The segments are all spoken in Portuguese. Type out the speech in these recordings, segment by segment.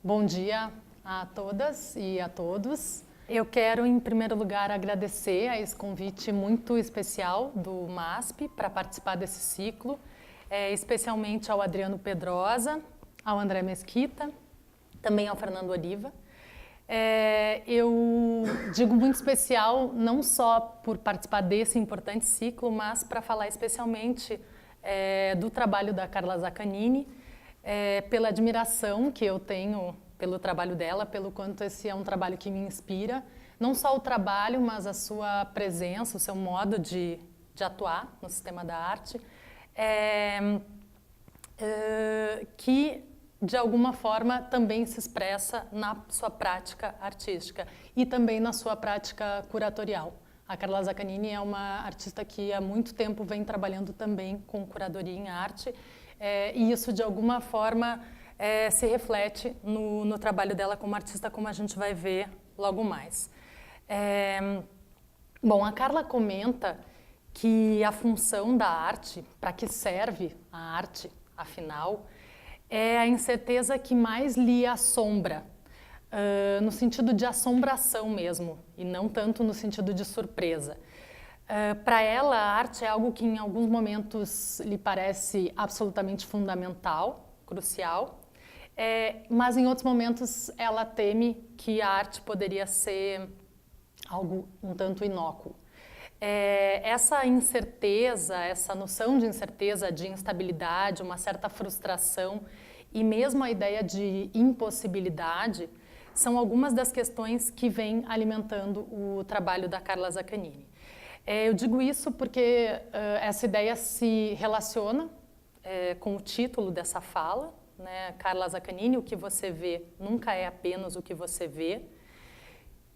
Bom dia a todas e a todos. Eu quero, em primeiro lugar, agradecer a esse convite muito especial do MASP para participar desse ciclo, especialmente ao Adriano Pedrosa, ao André Mesquita, também ao Fernando Oliva. Eu digo muito especial não só por participar desse importante ciclo, mas para falar especialmente do trabalho da Carla Zaccagnini, pela admiração que eu tenho pelo trabalho dela, pelo quanto esse é um trabalho que me inspira, não só o trabalho, mas a sua presença, o seu modo de atuar no sistema da arte, que de alguma forma também se expressa na sua prática artística e também na sua prática curatorial. A Carla Zaccagnini é uma artista que há muito tempo vem trabalhando também com curadoria em arte, e isso de alguma forma se reflete no trabalho dela como artista, como a gente vai ver logo mais. Bom, a Carla comenta que a função da arte, para que serve a arte, afinal, é a incerteza que mais lhe assombra, no sentido de assombração mesmo, e não tanto no sentido de surpresa. Para ela, a arte é algo que em alguns momentos lhe parece absolutamente fundamental, crucial, mas em outros momentos ela teme que a arte poderia ser algo um tanto inócuo. Essa incerteza, essa noção de incerteza, de instabilidade, uma certa frustração e mesmo a ideia de impossibilidade são algumas das questões que vêm alimentando o trabalho da Carla Zaccagnini. Eu digo isso porque essa ideia se relaciona com o título dessa fala, né? Carla Zaccagnini, o que você vê nunca é apenas o que você vê,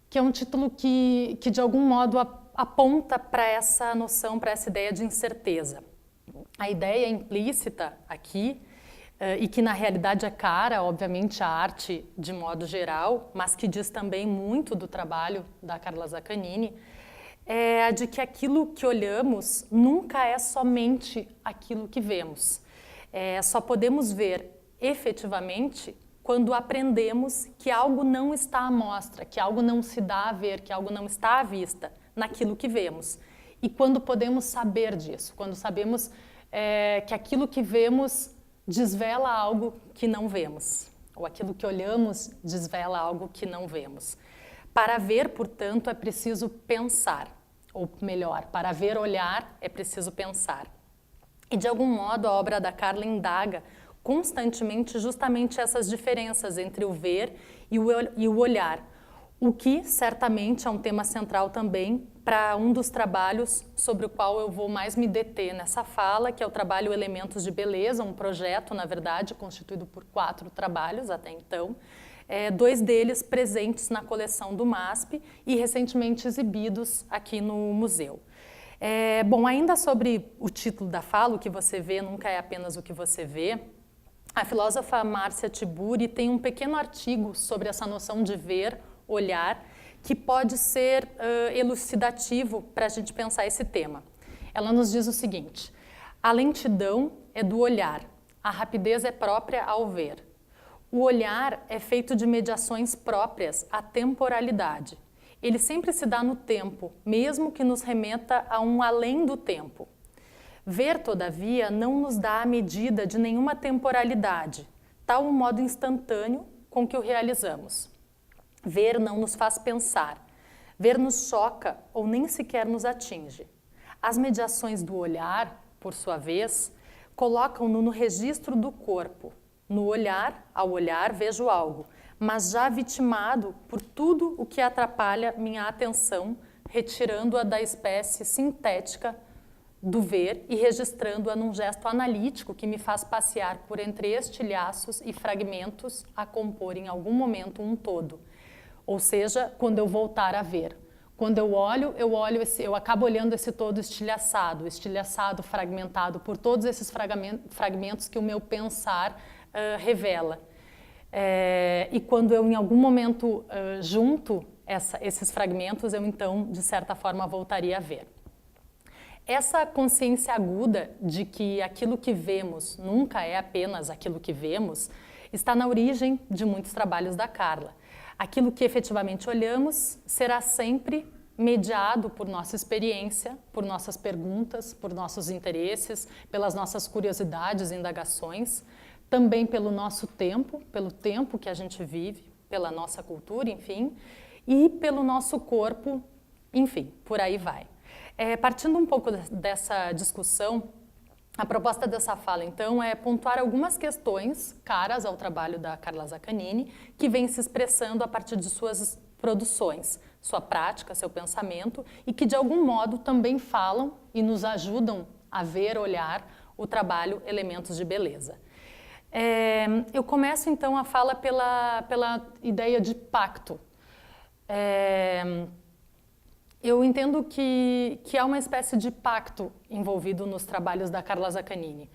que é um título que de algum modo aponta para essa noção, para essa ideia de incerteza. A ideia implícita aqui, e que na realidade é cara, obviamente, à arte de modo geral, mas que diz também muito do trabalho da Carla Zaccagnini, é a de que aquilo que olhamos nunca é somente aquilo que vemos. Só podemos ver efetivamente quando aprendemos que algo não está à mostra, que algo não se dá a ver, que algo não está à vista naquilo que vemos. E quando podemos saber disso, quando sabemos que aquilo que vemos desvela algo que não vemos, ou aquilo que olhamos desvela algo que não vemos. Para ver, portanto, é preciso pensar, ou melhor, para ver olhar é preciso pensar. E de algum modo a obra da Carla indaga constantemente justamente essas diferenças entre o ver e o olhar, o que certamente é um tema central também para um dos trabalhos sobre o qual eu vou mais me deter nessa fala, que é o trabalho Elementos de Beleza, um projeto, na verdade, constituído por 4 trabalhos até então, 2 deles presentes na coleção do MASP e recentemente exibidos aqui no museu. Bom, ainda sobre o título da fala, o que você vê nunca é apenas o que você vê, a filósofa Márcia Tiburi tem um pequeno artigo sobre essa noção de ver, olhar, que pode ser elucidativo para a gente pensar esse tema. Ela nos diz o seguinte: a lentidão é do olhar, a rapidez é própria ao ver. O olhar é feito de mediações próprias à temporalidade. Ele sempre se dá no tempo, mesmo que nos remeta a um além do tempo. Ver, todavia, não nos dá a medida de nenhuma temporalidade, tal o modo instantâneo com que o realizamos. Ver não nos faz pensar. Ver nos choca ou nem sequer nos atinge. As mediações do olhar, por sua vez, colocam-no no registro do corpo. No olhar, ao olhar, vejo algo, mas já vitimado por tudo o que atrapalha minha atenção, retirando-a da espécie sintética do ver e registrando-a num gesto analítico que me faz passear por entre estilhaços e fragmentos a compor em algum momento um todo. Ou seja, quando eu voltar a ver. Quando eu acabo olhando esse todo estilhaçado, fragmentado por todos esses fragmentos que o meu pensar revela. E quando eu, em algum momento, junto esses fragmentos, eu, então, de certa forma, voltaria a ver. Essa consciência aguda de que aquilo que vemos nunca é apenas aquilo que vemos está na origem de muitos trabalhos da Carla. Aquilo que efetivamente olhamos será sempre mediado por nossa experiência, por nossas perguntas, por nossos interesses, pelas nossas curiosidades e indagações, também pelo nosso tempo, pelo tempo que a gente vive, pela nossa cultura, enfim, e pelo nosso corpo, enfim, por aí vai. Partindo um pouco dessa discussão, a proposta dessa fala, então, é pontuar algumas questões caras ao trabalho da Carla Zaccanini, que vem se expressando a partir de suas produções, sua prática, seu pensamento, e que, de algum modo, também falam e nos ajudam a ver, olhar o trabalho Elementos de Beleza. Eu começo, então, a fala pela ideia de pacto. Eu entendo que há uma espécie de pacto envolvido nos trabalhos da Carla Zaccanini.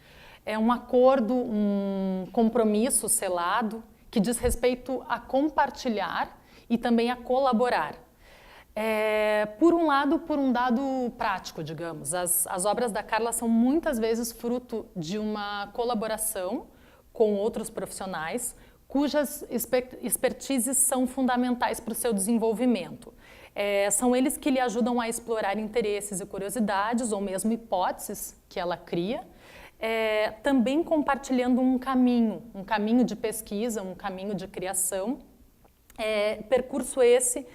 É um acordo, um compromisso selado que diz respeito a compartilhar e também a colaborar. Por um lado, por um dado prático, digamos. As obras da Carla são muitas vezes fruto de uma colaboração com outros profissionais cujas expertises são fundamentais para o seu desenvolvimento. São eles que lhe ajudam a explorar interesses e curiosidades, ou mesmo hipóteses que ela cria, também compartilhando um caminho de pesquisa, um caminho de criação, percurso esse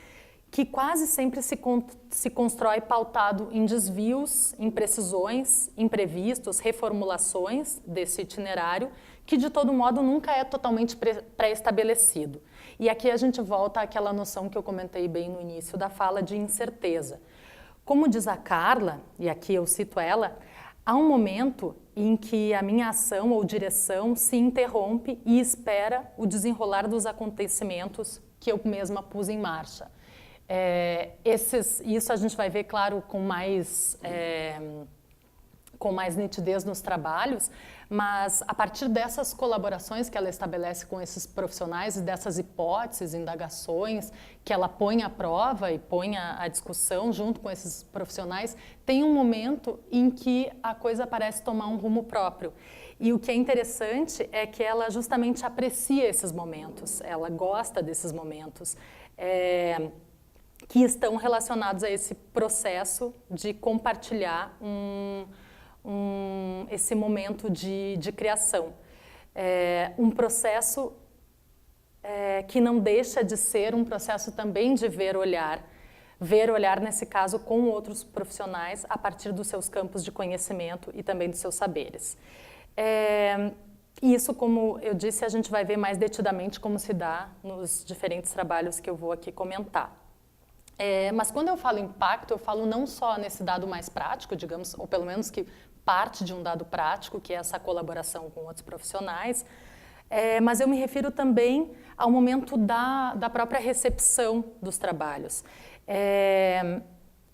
que quase sempre se constrói pautado em desvios, imprecisões, imprevistos, reformulações desse itinerário, que de todo modo nunca é totalmente pré-estabelecido. E aqui a gente volta àquela noção que eu comentei bem no início da fala de incerteza. Como diz a Carla, e aqui eu cito ela, há um momento em que a minha ação ou direção se interrompe e espera o desenrolar dos acontecimentos que eu mesma pus em marcha. Isso a gente vai ver, claro, com mais nitidez nos trabalhos, mas a partir dessas colaborações que ela estabelece com esses profissionais e dessas hipóteses, indagações que ela põe à prova e põe à discussão junto com esses profissionais, tem um momento em que a coisa parece tomar um rumo próprio. E o que é interessante é que ela justamente aprecia esses momentos, ela gosta desses momentos que estão relacionados a esse processo de compartilhar esse momento de criação. Um processo que não deixa de ser um processo também de ver olhar nesse caso com outros profissionais a partir dos seus campos de conhecimento e também dos seus saberes. Isso, como eu disse, a gente vai ver mais detidamente como se dá nos diferentes trabalhos que eu vou aqui comentar. Mas quando eu falo impacto, eu falo não só nesse dado mais prático, digamos, ou pelo menos que parte de um dado prático, que é essa colaboração com outros profissionais, mas eu me refiro também ao momento da própria recepção dos trabalhos.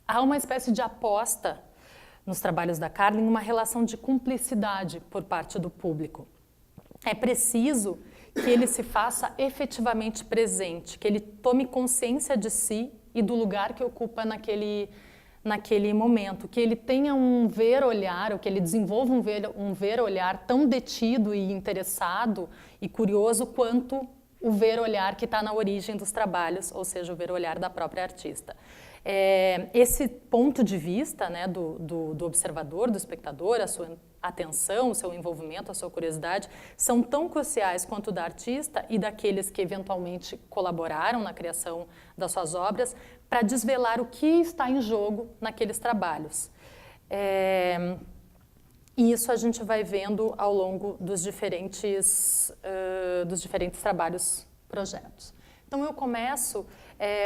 Há uma espécie de aposta nos trabalhos da Carla em uma relação de cumplicidade por parte do público. É preciso que ele se faça efetivamente presente, que ele tome consciência de si e do lugar que ocupa naquele momento, que ele tenha um ver-olhar, ou que ele desenvolva um ver-olhar tão detido e interessado e curioso quanto o ver-olhar que está na origem dos trabalhos, ou seja, o ver-olhar da própria artista. Esse ponto de vista, né, do observador, do espectador, a sua atenção, o seu envolvimento, a sua curiosidade, são tão cruciais quanto o da artista e daqueles que eventualmente colaboraram na criação das suas obras para desvelar o que está em jogo naqueles trabalhos. E isso a gente vai vendo ao longo dos diferentes trabalhos, projetos. Então eu começo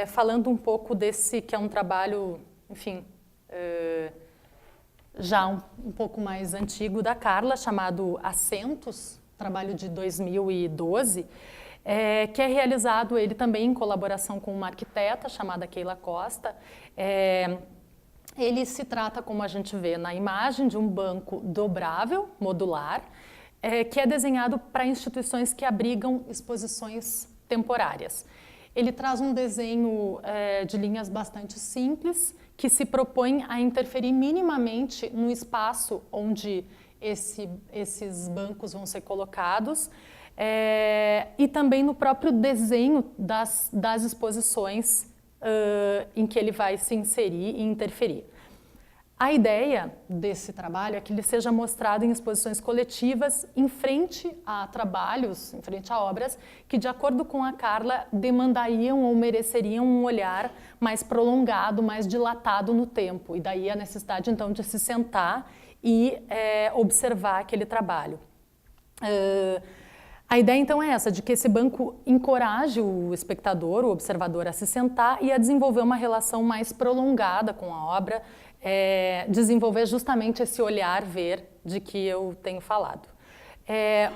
falando um pouco desse que é um trabalho, enfim, já um pouco mais antigo da Carla, chamado Assentos, trabalho de 2012, que é realizado ele também em colaboração com uma arquiteta chamada Keila Costa. Ele se trata, como a gente vê na imagem, de um banco dobrável, modular, que é desenhado para instituições que abrigam exposições temporárias. Ele traz um desenho de linhas bastante simples, que se propõe a interferir minimamente no espaço onde esses bancos vão ser colocados, e também no próprio desenho das exposições em que ele vai se inserir e interferir. A ideia desse trabalho é que ele seja mostrado em exposições coletivas em frente a trabalhos, em frente a obras que, de acordo com a Carla, demandariam ou mereceriam um olhar mais prolongado, mais dilatado no tempo. E daí a necessidade, então, de se sentar e observar aquele trabalho. A ideia, então, é essa, de que esse banco encoraje o espectador, o observador, a se sentar e a desenvolver uma relação mais prolongada com a obra, desenvolver justamente esse olhar ver de que eu tenho falado.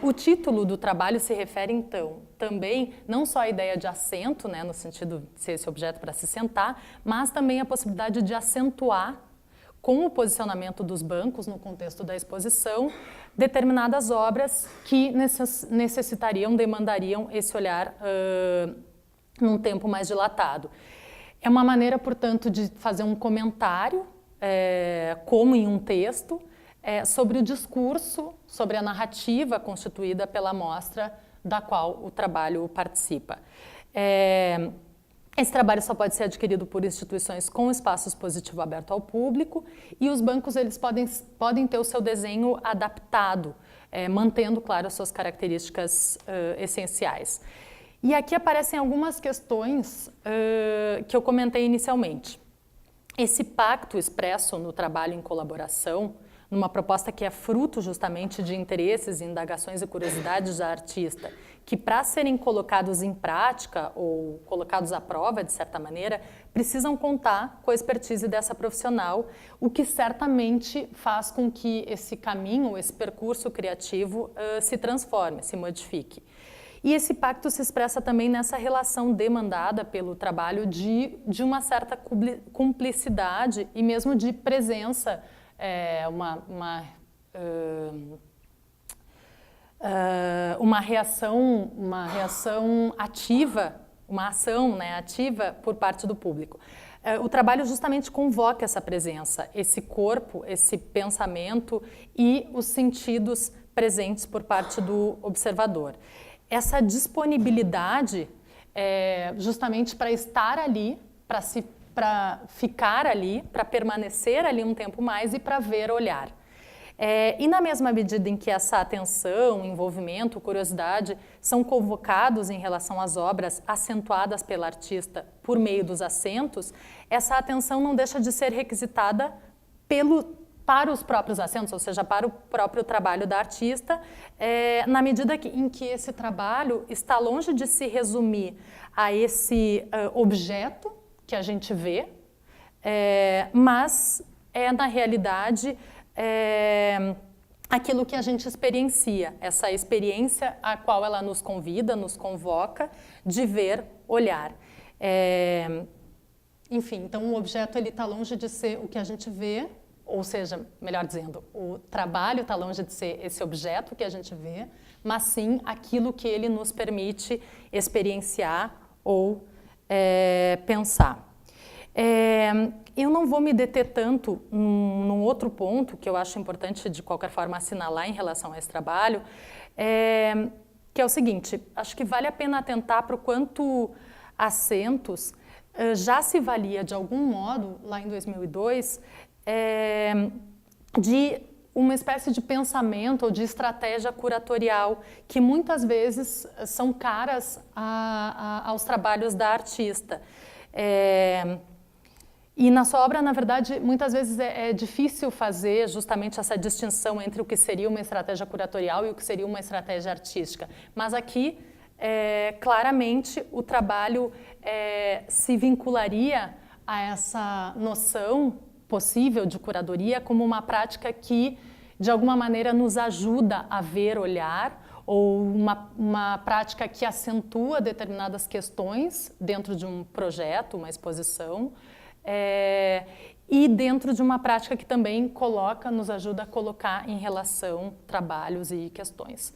O título do trabalho se refere, então, também não só à ideia de assento, né, no sentido de ser esse objeto para se sentar, mas também a possibilidade de acentuar, com o posicionamento dos bancos no contexto da exposição, determinadas obras que necessitariam, demandariam esse olhar num tempo mais dilatado. É uma maneira, portanto, de fazer um comentário, como em um texto, sobre o discurso, sobre a narrativa constituída pela mostra da qual o trabalho participa. Esse trabalho só pode ser adquirido por instituições com espaço expositivo aberto ao público, e os bancos eles podem ter o seu desenho adaptado, mantendo, claro, as suas características essenciais. E aqui aparecem algumas questões que eu comentei inicialmente. Esse pacto expresso no trabalho em colaboração, numa proposta que é fruto justamente de interesses, indagações e curiosidades da artista, que para serem colocados em prática ou colocados à prova, de certa maneira, precisam contar com a expertise dessa profissional, o que certamente faz com que esse caminho, esse percurso criativo se transforme, se modifique. E esse pacto se expressa também nessa relação demandada pelo trabalho de uma certa cumplicidade e mesmo de presença, uma reação ativa, uma ação, né, ativa por parte do público. O trabalho justamente convoca essa presença, esse corpo, esse pensamento e os sentidos presentes por parte do observador. Essa disponibilidade, justamente para estar ali, para ficar ali, para permanecer ali um tempo mais e para ver, olhar. E na mesma medida em que essa atenção, envolvimento, curiosidade são convocados em relação às obras acentuadas pela artista por meio dos assentos, essa atenção não deixa de ser requisitada para os próprios assentos, ou seja, para o próprio trabalho da artista, na medida em que esse trabalho está longe de se resumir a esse objeto que a gente vê, mas na realidade, aquilo que a gente experiencia, essa experiência a qual ela nos convida, nos convoca, de ver, olhar. Enfim, então o objeto está longe de ser o que a gente vê, ou seja, melhor dizendo, o trabalho está longe de ser esse objeto que a gente vê, mas sim aquilo que ele nos permite experienciar ou pensar. Eu não vou me deter tanto num outro ponto que eu acho importante, de qualquer forma, assinalar em relação a esse trabalho, que é o seguinte: acho que vale a pena atentar para o quanto assentos já se valia, de algum modo, lá em 2002, de uma espécie de pensamento ou de estratégia curatorial que muitas vezes são caras aos trabalhos da artista. E na sua obra, na verdade, muitas vezes é difícil fazer justamente essa distinção entre o que seria uma estratégia curatorial e o que seria uma estratégia artística. Mas aqui, claramente, o trabalho se vincularia a essa noção possível de curadoria como uma prática que, de alguma maneira, nos ajuda a ver, olhar, ou uma prática que acentua determinadas questões dentro de um projeto, uma exposição, e dentro de uma prática que também nos ajuda a colocar em relação trabalhos e questões.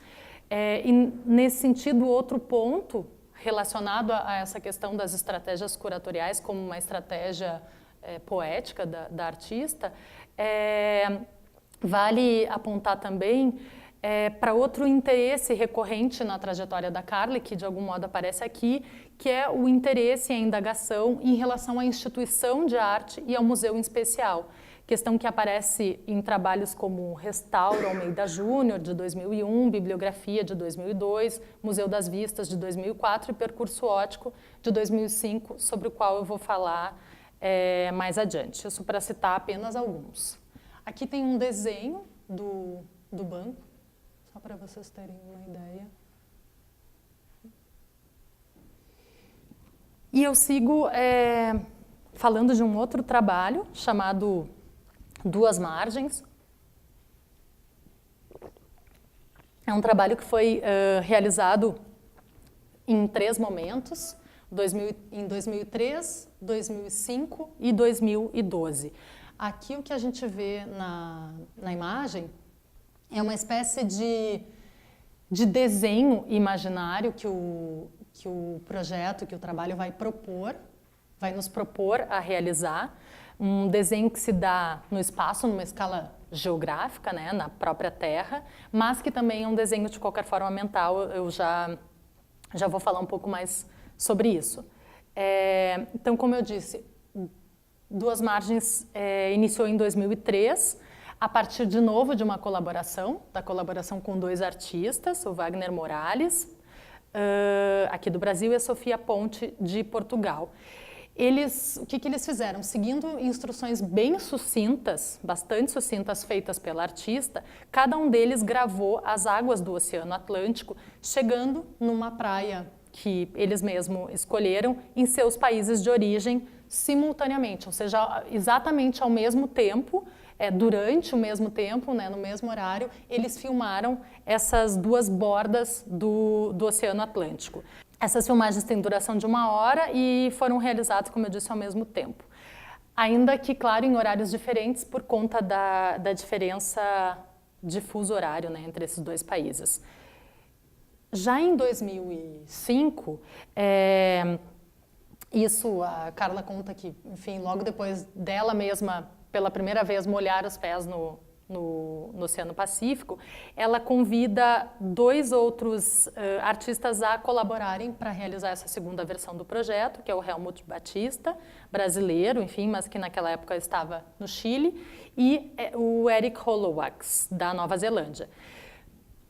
E nesse sentido, outro ponto relacionado a essa questão das estratégias curatoriais como uma estratégia poética da artista Vale apontar também para outro interesse recorrente na trajetória da Carla, que de algum modo aparece aqui, que é o interesse e a indagação em relação à instituição de arte e ao museu em especial. Questão que aparece em trabalhos como Restauro Almeida Júnior, de 2001, Bibliografia, de 2002, Museu das Vistas, de 2004 e Percurso Ótico, de 2005, sobre o qual eu vou falar mais adiante. Isso para citar apenas alguns. Aqui tem um desenho do banco, só para vocês terem uma ideia. E eu sigo falando de um outro trabalho chamado Duas Margens. É um trabalho que foi realizado em 3 momentos, em 2003, 2005 e 2012. Aqui o que a gente vê na imagem é uma espécie de desenho imaginário que o projeto, que o trabalho vai nos propor a realizar. Um desenho que se dá no espaço, numa escala geográfica, né, na própria Terra, mas que também é um desenho de qualquer forma mental. Eu já vou falar um pouco mais sobre isso. Então, como eu disse, Duas Margens iniciou em 2003, a partir de novo de uma colaboração com 2 artistas, o Wagner Morales, aqui do Brasil, e a Sofia Ponte, de Portugal. O que eles fizeram? Seguindo instruções bem sucintas, bastante sucintas, feitas pela artista, cada um deles gravou as águas do Oceano Atlântico, chegando numa praia que eles mesmos escolheram em seus países de origem simultaneamente, ou seja, exatamente ao mesmo tempo, durante o mesmo tempo, né, no mesmo horário, eles filmaram essas 2 bordas do Oceano Atlântico. Essas filmagens têm duração de 1 hora e foram realizadas, como eu disse, ao mesmo tempo. Ainda que, claro, em horários diferentes por conta da diferença de fuso horário, né, entre esses 2 países. Já em 2005, a Carla conta que, enfim, logo depois dela mesma, pela primeira vez, molhar os pés no Oceano Pacífico, ela convida 2 outros artistas a colaborarem para realizar essa segunda versão do projeto, que é o Helmut Batista, brasileiro, enfim, mas que naquela época estava no Chile, e o Eric Holowax, da Nova Zelândia.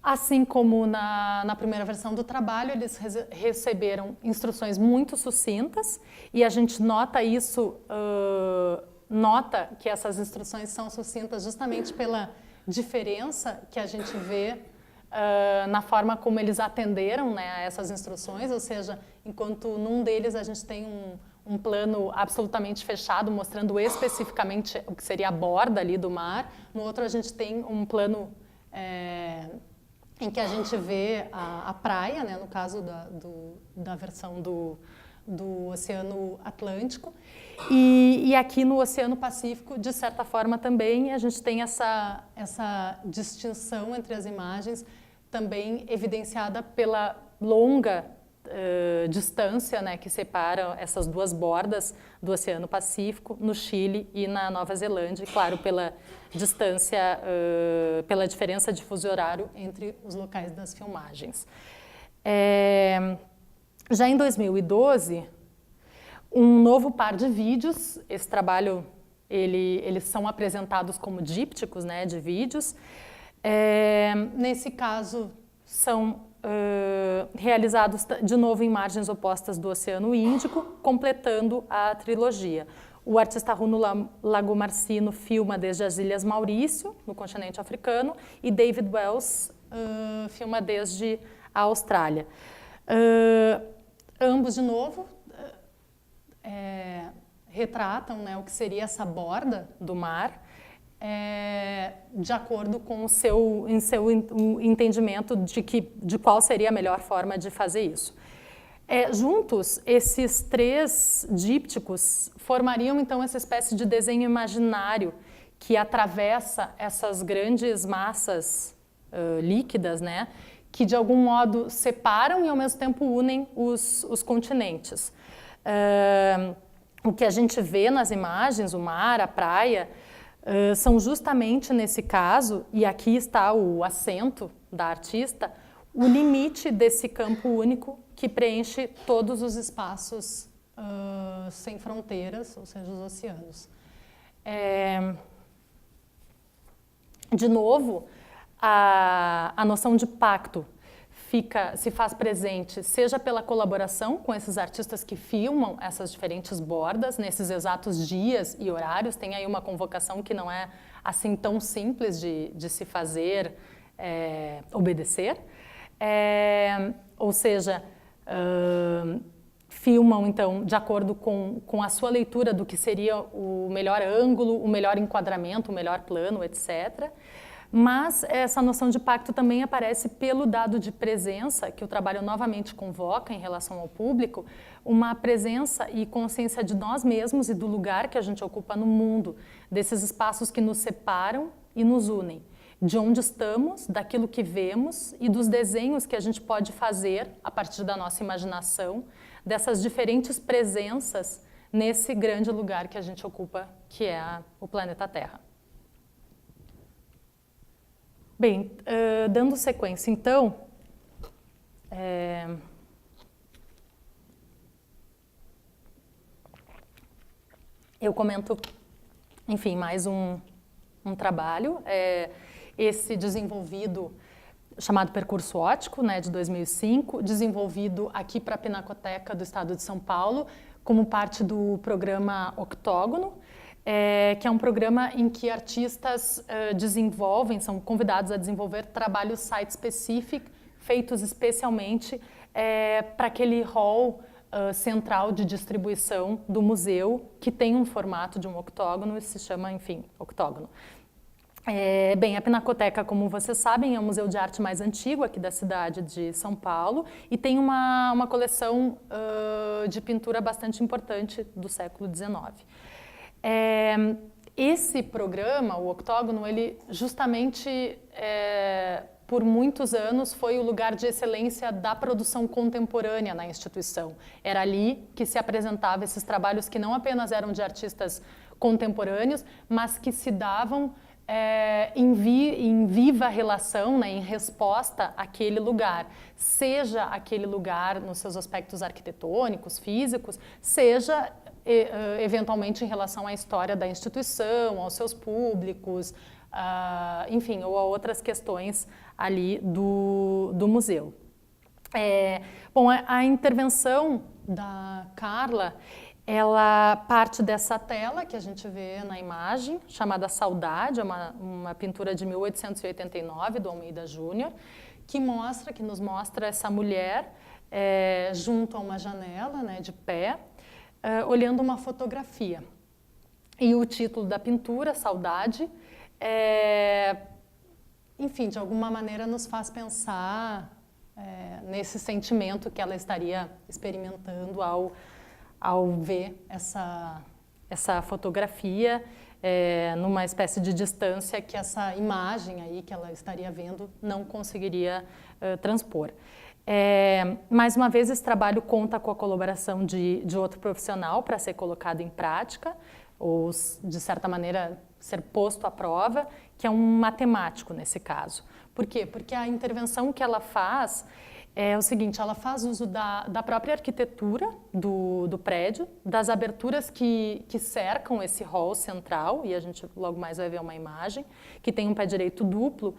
Assim como na primeira versão do trabalho, eles receberam instruções muito sucintas, e a gente nota isso, nota que essas instruções são sucintas justamente pela diferença que a gente vê na forma como eles atenderam, né, a essas instruções, ou seja, enquanto num deles a gente tem um plano absolutamente fechado, mostrando especificamente o que seria a borda ali do mar, no outro a gente tem um plano em que a gente vê a praia, né, no caso da versão do Oceano Atlântico, e aqui no Oceano Pacífico, de certa forma também, a gente tem essa distinção entre as imagens, também evidenciada pela longa distância, né, que separa essas 2 bordas do Oceano Pacífico, no Chile e na Nova Zelândia, e claro, pela distância, pela diferença de fuso horário entre os locais das filmagens. Já em 2012, um novo par de vídeos, esse trabalho, eles são apresentados como dípticos, né, de vídeos. Nesse caso, são realizados de novo em margens opostas do Oceano Índico, completando a trilogia. O artista Runo Lagomarsino filma desde as Ilhas Maurício, no continente africano, e David Wells filma desde a Austrália. Ambos, de novo, retratam, né, o que seria essa borda do mar, de acordo com o seu entendimento de qual seria a melhor forma de fazer isso. Juntos, esses 3 dípticos formariam, então, essa espécie de desenho imaginário que atravessa essas grandes massas líquidas, né, que de algum modo separam e ao mesmo tempo unem os continentes. O que a gente vê nas imagens, o mar, a praia, são justamente nesse caso, e aqui está o acento da artista, o limite desse campo único que preenche todos os espaços sem fronteiras, ou seja, os oceanos. De novo, a noção de pacto se faz presente, seja pela colaboração com esses artistas que filmam essas diferentes bordas, nesses exatos dias e horários. Tem aí uma convocação que não é assim tão simples de se fazer obedecer. Ou seja, filmam, então, de acordo com a sua leitura do que seria o melhor ângulo, o melhor enquadramento, o melhor plano, etc. Mas essa noção de pacto também aparece pelo dado de presença, que o trabalho novamente convoca em relação ao público, uma presença e consciência de nós mesmos e do lugar que a gente ocupa no mundo, desses espaços que nos separam e nos unem, de onde estamos, daquilo que vemos e dos desenhos que a gente pode fazer a partir da nossa imaginação, dessas diferentes presenças nesse grande lugar que a gente ocupa, que é o planeta Terra. Bem, dando sequência, então, eu comento, enfim, mais um trabalho, esse desenvolvido, chamado Percurso Ótico, né, de 2005, desenvolvido aqui para a Pinacoteca do Estado de São Paulo, como parte do programa Octógono, que é um programa em que artistas são convidados a desenvolver trabalhos site-specific, feitos especialmente para aquele hall central de distribuição do museu, que tem um formato de um octógono e se chama, enfim, Octógono. Bem, a Pinacoteca, como vocês sabem, é o museu de arte mais antigo aqui da cidade de São Paulo e tem uma coleção de pintura bastante importante do século XIX. Esse programa, o Octógono, ele justamente por muitos anos foi o lugar de excelência da produção contemporânea na instituição. Era ali que se apresentavam esses trabalhos que não apenas eram de artistas contemporâneos, mas que se davam em viva relação, né, em resposta àquele lugar, seja aquele lugar nos seus aspectos arquitetônicos, físicos, seja eventualmente em relação à história da instituição, aos seus públicos, enfim, ou a outras questões ali do museu. Bom, a intervenção da Carla, ela parte dessa tela que a gente vê na imagem, chamada Saudade, é uma pintura de 1889, do Almeida Júnior, que nos mostra essa mulher junto a uma janela, né, de pé, olhando uma fotografia. E o título da pintura, Saudade, enfim, de alguma maneira nos faz pensar nesse sentimento que ela estaria experimentando ao ver essa fotografia numa espécie de distância que essa imagem aí que ela estaria vendo não conseguiria transpor. Mais uma vez, esse trabalho conta com a colaboração de outro profissional para ser colocado em prática, ou, de certa maneira, ser posto à prova, que é um matemático nesse caso. Por quê? Porque a intervenção que ela faz é o seguinte: ela faz uso da própria arquitetura do prédio, das aberturas que cercam esse hall central, e a gente logo mais vai ver uma imagem, que tem um pé direito duplo,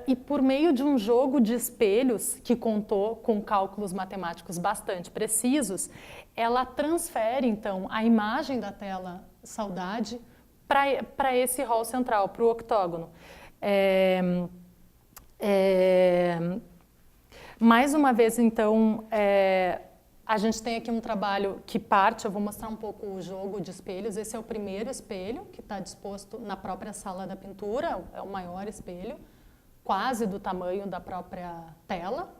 e por meio de um jogo de espelhos que contou com cálculos matemáticos bastante precisos, ela transfere, então, a imagem da tela Saudade para esse hall central, para o octógono. Mais uma vez, então, a gente tem aqui um trabalho que parte, eu vou mostrar um pouco o jogo de espelhos. Esse é o primeiro espelho que está disposto na própria sala da pintura, é o maior espelho, quase do tamanho da própria tela.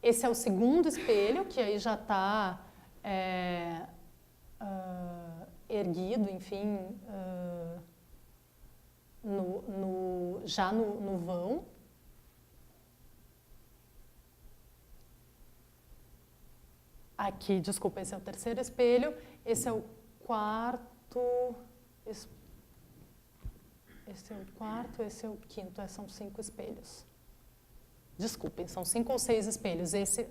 Esse é o segundo espelho, que aí já está erguido, enfim, já no vão. Aqui, desculpa, esse é o terceiro espelho, esse é o quarto Esse é o quarto, esse é o quinto, são 5 espelhos. Desculpem, são 5 ou 6 espelhos. Esse,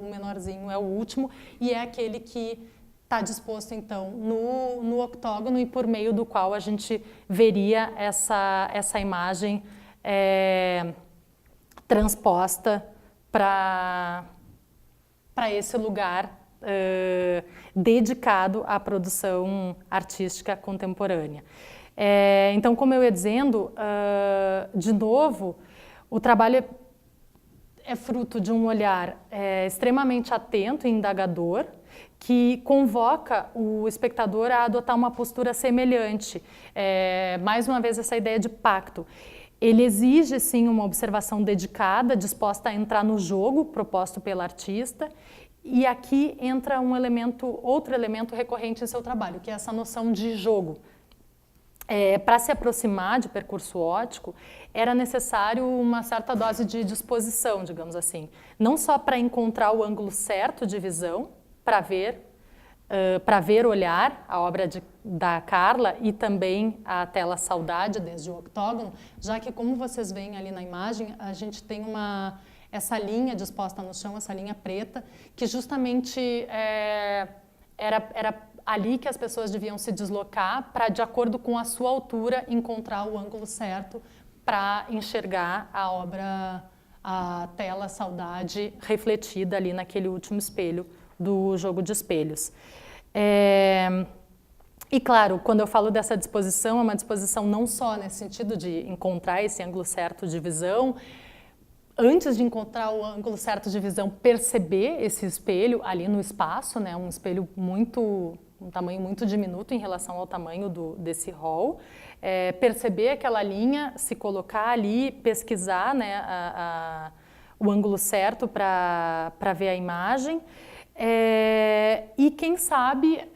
o menorzinho, é o último e é aquele que está disposto, então, no octógono e por meio do qual a gente veria essa imagem transposta para esse lugar dedicado à produção artística contemporânea. Então, como eu ia dizendo, de novo, o trabalho é fruto de um olhar extremamente atento e indagador, que convoca o espectador a adotar uma postura semelhante. Mais uma vez, essa ideia de pacto. Ele exige, sim, uma observação dedicada, disposta a entrar no jogo proposto pela artista, e aqui entra outro elemento recorrente em seu trabalho, que é essa noção de jogo. Para se aproximar de percurso óptico, era necessário uma certa dose de disposição, digamos assim. Não só para encontrar o ângulo certo de visão, para ver olhar a obra da Carla e também a tela Saudade, desde o octógono, já que, como vocês veem ali na imagem, a gente tem essa linha disposta no chão, essa linha preta, que justamente era ali que as pessoas deviam se deslocar para, de acordo com a sua altura, encontrar o ângulo certo para enxergar a obra, a tela Saudade refletida ali naquele último espelho do jogo de espelhos. E claro, quando eu falo dessa disposição, é uma disposição não só nesse sentido de encontrar esse ângulo certo de visão, antes de encontrar o ângulo certo de visão, perceber esse espelho ali no espaço, né, um espelho um tamanho muito diminuto em relação ao tamanho desse hall, perceber aquela linha, se colocar ali, pesquisar, né, o ângulo certo para ver a imagem, e quem sabe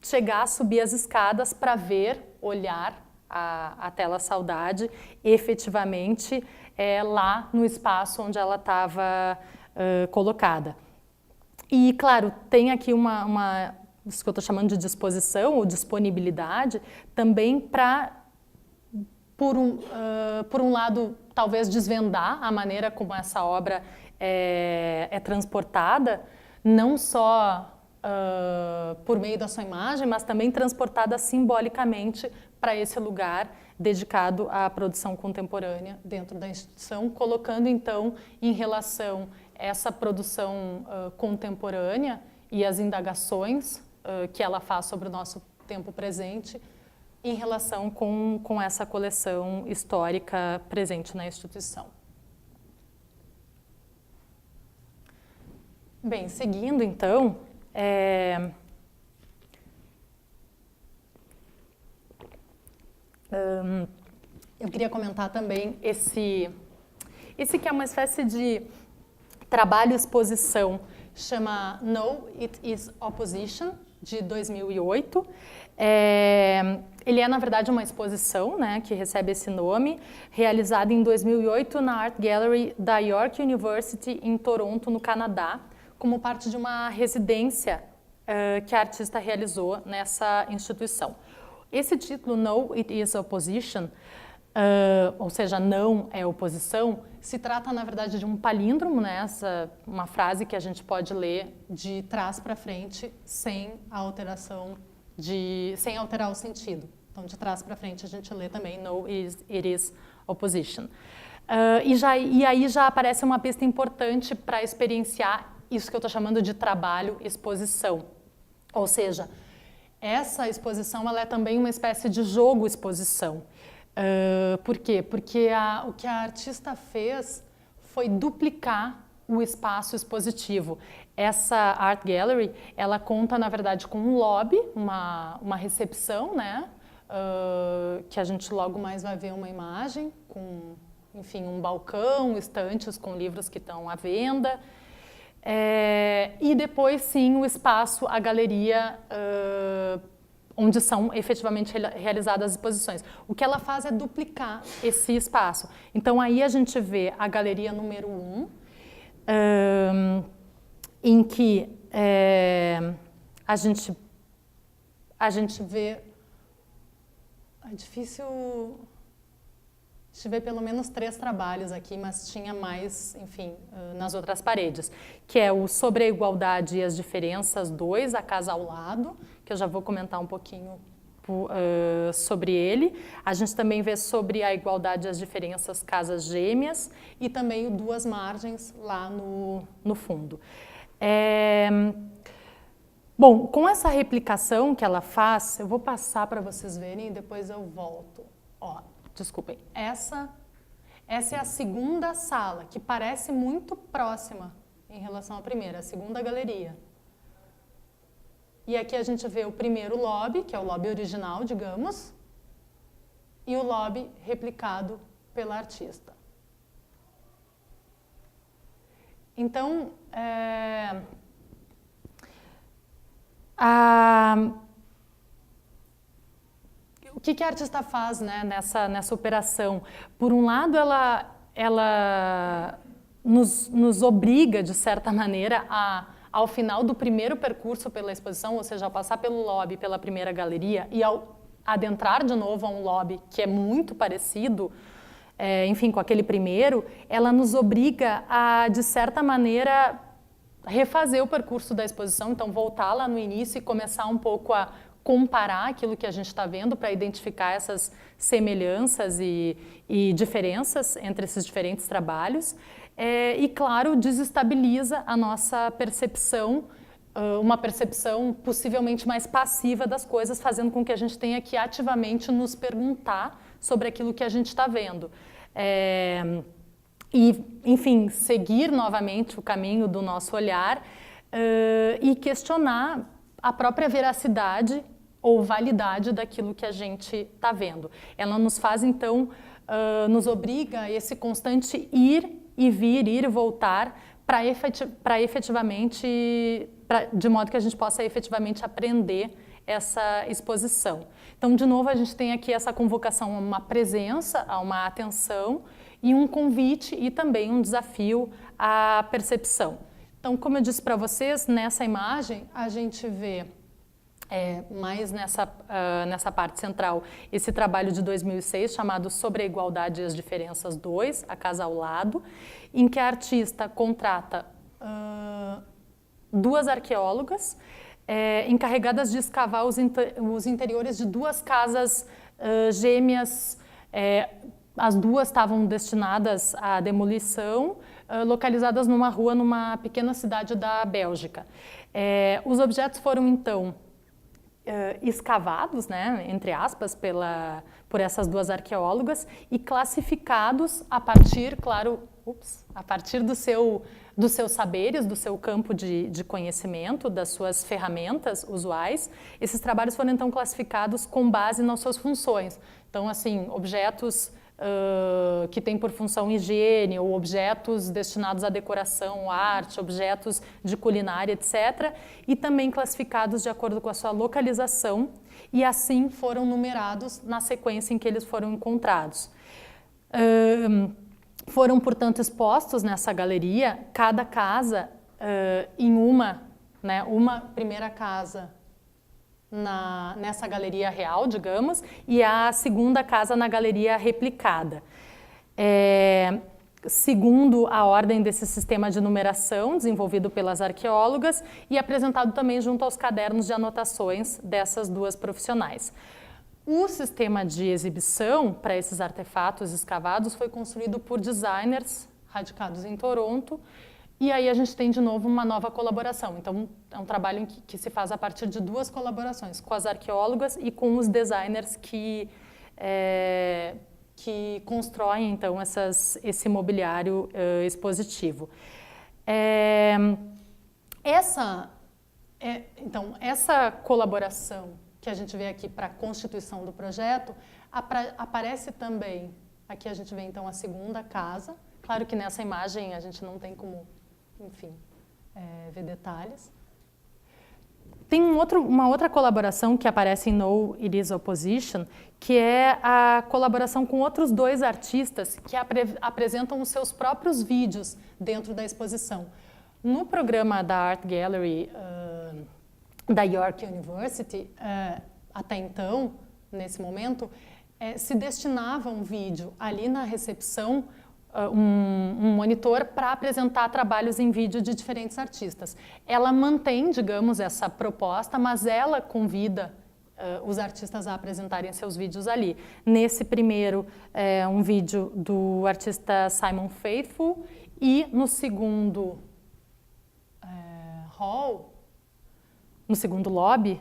chegar a subir as escadas para olhar a tela Saudade efetivamente lá no espaço onde ela estava colocada. E, claro, tem aqui isso que eu estou chamando de disposição ou disponibilidade, também para, por um lado, talvez desvendar a maneira como essa obra é transportada, não só por meio da sua imagem, mas também transportada simbolicamente para esse lugar dedicado à produção contemporânea dentro da instituição, colocando então em relação essa produção contemporânea e as indagações que ela faz sobre o nosso tempo presente em relação com essa coleção histórica presente na instituição. Bem, seguindo então, eu queria comentar também esse que é uma espécie de trabalho-exposição, chama No, It Is Opposition, de 2008. Ele é, na verdade, uma exposição, né, que recebe esse nome, realizada em 2008 na Art Gallery da York University, em Toronto, no Canadá, como parte de uma residência que a artista realizou nessa instituição. Esse título, No, It Is Opposition, ou seja, não é oposição, se trata, na verdade, de um palíndromo, né? Uma frase que a gente pode ler de trás para frente sem alterar o sentido. Então, de trás para frente, a gente lê também No, It Is Opposition. E aí já aparece uma pista importante para experienciar isso que eu estou chamando de trabalho-exposição. Ou seja, essa exposição ela é também uma espécie de jogo-exposição. Por quê? Porque o que a artista fez foi duplicar o espaço expositivo. Essa Art Gallery, ela conta, na verdade, com um lobby, uma recepção, né? Que a gente logo mais vai ver uma imagem, com, enfim, um balcão, estantes com livros que estão à venda. E depois, sim, o espaço, a galeria, onde são efetivamente realizadas as exposições. O que ela faz é duplicar esse espaço. Então, aí a gente vê a galeria número 1, em que a gente vê É difícil de ver pelo menos 3 trabalhos aqui, mas tinha mais, enfim, nas outras paredes, que é o Sobre a Igualdade e as Diferenças 2, A Casa ao Lado, que eu já vou comentar um pouquinho sobre ele. A gente também vê Sobre a Igualdade e as Diferenças, Casas Gêmeas, e também o Duas Margens lá no fundo. Bom, com essa replicação que ela faz, eu vou passar para vocês verem e depois eu volto. Ó, desculpem, essa é a segunda sala, que parece muito próxima em relação à primeira, a segunda galeria. E aqui a gente vê o primeiro lobby, que é o lobby original, digamos, e o lobby replicado pela artista. Então, o que a artista faz, né, nessa operação? Por um lado, ela nos obriga, de certa maneira, ao final do primeiro percurso pela exposição, ou seja, ao passar pelo lobby, pela primeira galeria, e ao adentrar de novo a um lobby que é muito parecido, enfim, com aquele primeiro, ela nos obriga a, de certa maneira, refazer o percurso da exposição, então voltar lá no início e começar um pouco a comparar aquilo que a gente está vendo para identificar essas semelhanças e diferenças entre esses diferentes trabalhos. E, claro, desestabiliza a nossa percepção, uma percepção possivelmente mais passiva das coisas, fazendo com que a gente tenha que ativamente nos perguntar sobre aquilo que a gente está vendo. E, enfim, seguir novamente o caminho do nosso olhar e questionar a própria veracidade ou validade daquilo que a gente está vendo. Ela nos faz, então, nos obriga a esse constante ir e vir, ir e voltar, para efetivamente, de modo que a gente possa efetivamente aprender essa exposição. Então, de novo, a gente tem aqui essa convocação a uma presença, a uma atenção, e um convite e também um desafio à percepção. Então, como eu disse para vocês, nessa imagem a gente vê mais nessa parte central esse trabalho de 2006 chamado Sobre a Igualdade e as Diferenças 2, A Casa ao Lado, em que a artista contrata 2 arqueólogas encarregadas de escavar os interiores de 2 casas gêmeas. As 2 estavam destinadas à demolição, localizadas numa rua numa pequena cidade da Bélgica. Os objetos foram, então, escavados, né, entre aspas, por essas 2 arqueólogas e classificados a partir, claro, a partir dos seus saberes, do seu campo de conhecimento, das suas ferramentas usuais. Esses trabalhos foram, então, classificados com base nas suas funções. Então, assim, objetos que têm por função higiene, ou objetos destinados à decoração, arte, objetos de culinária, etc. E também classificados de acordo com a sua localização, e assim foram numerados na sequência em que eles foram encontrados. Foram, portanto, expostos nessa galeria, cada casa em uma primeira casa nessa galeria real, digamos, e a segunda casa na galeria replicada. Segundo a ordem desse sistema de numeração desenvolvido pelas arqueólogas e apresentado também junto aos cadernos de anotações dessas 2 profissionais. O sistema de exibição para esses artefatos escavados foi construído por designers radicados em Toronto. E aí a gente tem, de novo, uma nova colaboração. Então, é um trabalho que se faz a partir de 2 colaborações, com as arqueólogas e com os designers que constroem, então, esse mobiliário expositivo. Então, essa colaboração que a gente vê aqui para a constituição do projeto aparece também, aqui a gente vê, então, a segunda casa. Claro que nessa imagem a gente não tem como, enfim, ver detalhes. Tem uma outra colaboração que aparece em No It Is Opposition, que é a colaboração com outros 2 artistas que apresentam os seus próprios vídeos dentro da exposição. No programa da Art Gallery da York University, até então, nesse momento, se destinava um vídeo ali na recepção, um monitor para apresentar trabalhos em vídeo de diferentes artistas. Ela mantém, digamos, essa proposta, mas ela convida os artistas a apresentarem seus vídeos ali. Nesse primeiro, um vídeo do artista Simon Faithfull, e no segundo hall, no segundo lobby,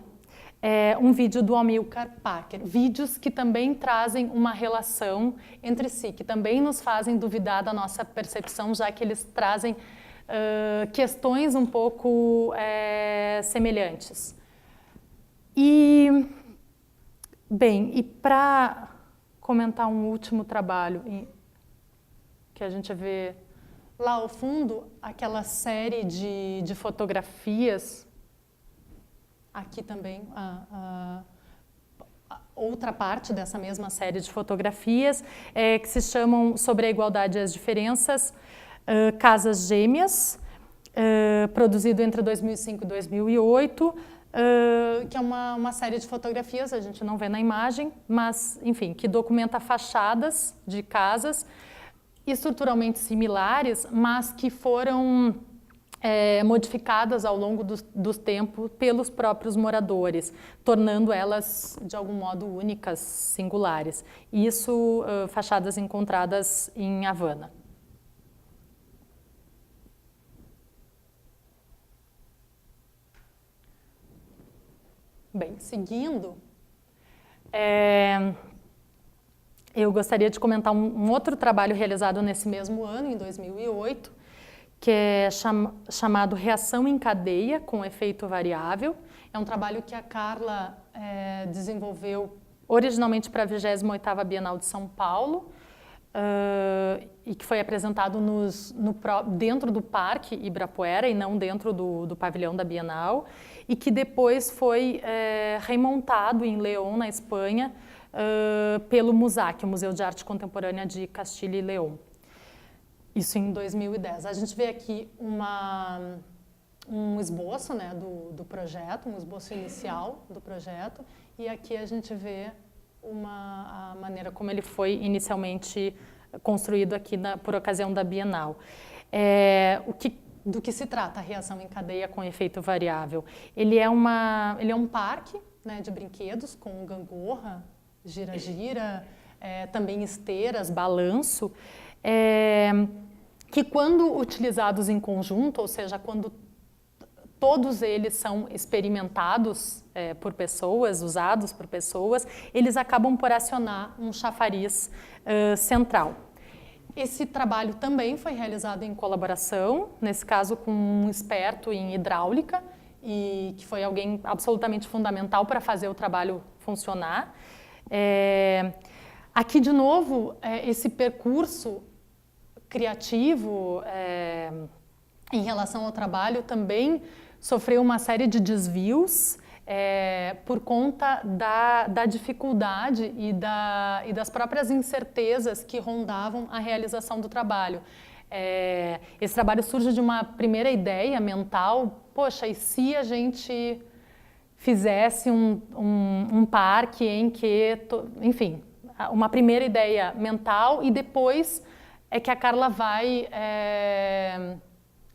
um vídeo do Amilcar Parker. Vídeos que também trazem uma relação entre si, que também nos fazem duvidar da nossa percepção, já que eles trazem questões um pouco semelhantes. E, bem, e para comentar um último trabalho que a gente vê lá ao fundo, aquela série de fotografias. Aqui também outra parte dessa mesma série de fotografias, que se chamam Sobre a Igualdade e as Diferenças, Casas Gêmeas, produzido entre 2005 e 2008, que é uma série de fotografias, a gente não vê na imagem, mas, enfim, que documenta fachadas de casas estruturalmente similares, mas que foram modificadas ao longo dos tempos pelos próprios moradores, tornando elas, de algum modo, únicas, singulares. Isso, fachadas encontradas em Havana. Bem, seguindo, eu gostaria de comentar um outro trabalho realizado nesse mesmo ano, em 2008, que é chamado Reação em Cadeia com Efeito Variável. É um trabalho que a Carla desenvolveu originalmente para a 28ª Bienal de São Paulo e que foi apresentado dentro do Parque Ibirapuera e não dentro do pavilhão da Bienal, e que depois foi remontado em León, na Espanha, pelo MUSAC, o Museu de Arte Contemporânea de Castilha e León. Isso em 2010. A gente vê aqui um esboço, né, do projeto, um esboço inicial do projeto, e aqui a gente vê a maneira como ele foi inicialmente construído aqui por ocasião da Bienal. Do que se trata a reação em cadeia com efeito variável? Ele é um parque, né, de brinquedos com gangorra, gira-gira, também esteiras, balanço, que quando utilizados em conjunto, ou seja, quando todos eles são experimentados por pessoas, usados por pessoas, eles acabam por acionar um chafariz central. Esse trabalho também foi realizado em colaboração, nesse caso com um experto em hidráulica, e que foi alguém absolutamente fundamental para fazer o trabalho funcionar. Aqui, de novo, esse percurso criativo em relação ao trabalho também sofreu uma série de desvios por conta da dificuldade e das próprias incertezas que rondavam a realização do trabalho. Esse trabalho surge de uma primeira ideia mental: poxa, e se a gente fizesse um parque em que, enfim, uma primeira ideia mental, e depois é que a Carla vai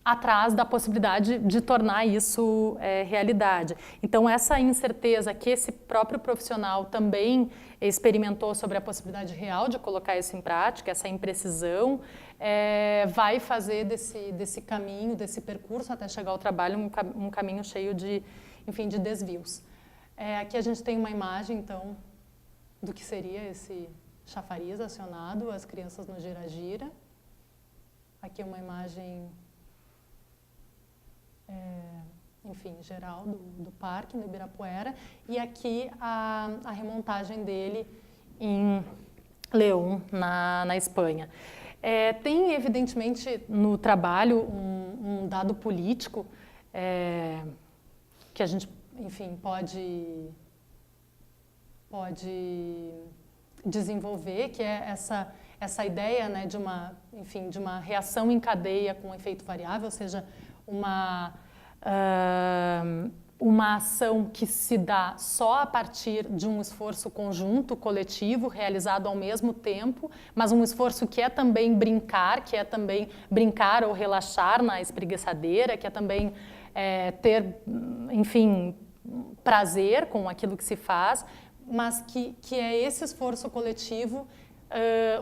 atrás da possibilidade de tornar isso realidade. Então, essa incerteza que esse próprio profissional também experimentou sobre a possibilidade real de colocar isso em prática, essa imprecisão, vai fazer desse caminho, desse percurso até chegar ao trabalho, um caminho cheio de, enfim, de desvios. Aqui a gente tem uma imagem, então, do que seria esse chafariz acionado, as crianças no gira-gira. Aqui uma imagem, enfim, geral do parque, no Ibirapuera. E aqui a remontagem dele em León, na Espanha. Tem, evidentemente, no trabalho um dado político que a gente, enfim, pode desenvolver, que é essa ideia, né, de uma reação em cadeia com efeito variável, ou seja, uma ação que se dá só a partir de um esforço conjunto, coletivo, realizado ao mesmo tempo, mas um esforço que é também brincar ou relaxar na espreguiçadeira, que é também ter, enfim, prazer com aquilo que se faz, mas que é esse esforço coletivo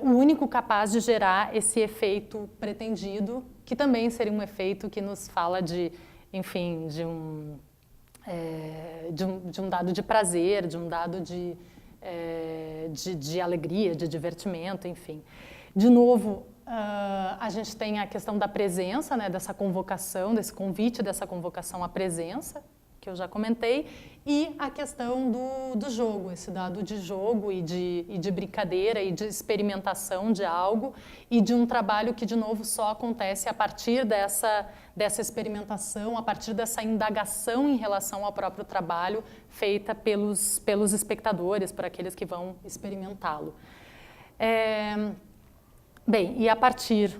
o único capaz de gerar esse efeito pretendido, que também seria um efeito que nos fala de, enfim, de um dado de prazer, de um dado de alegria, de divertimento, enfim. De novo, a gente tem a questão da presença, né, dessa convocação, desse convite, dessa convocação à presença, que eu já comentei, e a questão do jogo, esse dado de jogo e de brincadeira e de experimentação de algo e de um trabalho que, de novo, só acontece a partir dessa experimentação, a partir dessa indagação em relação ao próprio trabalho feita pelos espectadores, por aqueles que vão experimentá-lo. Bem, e a partir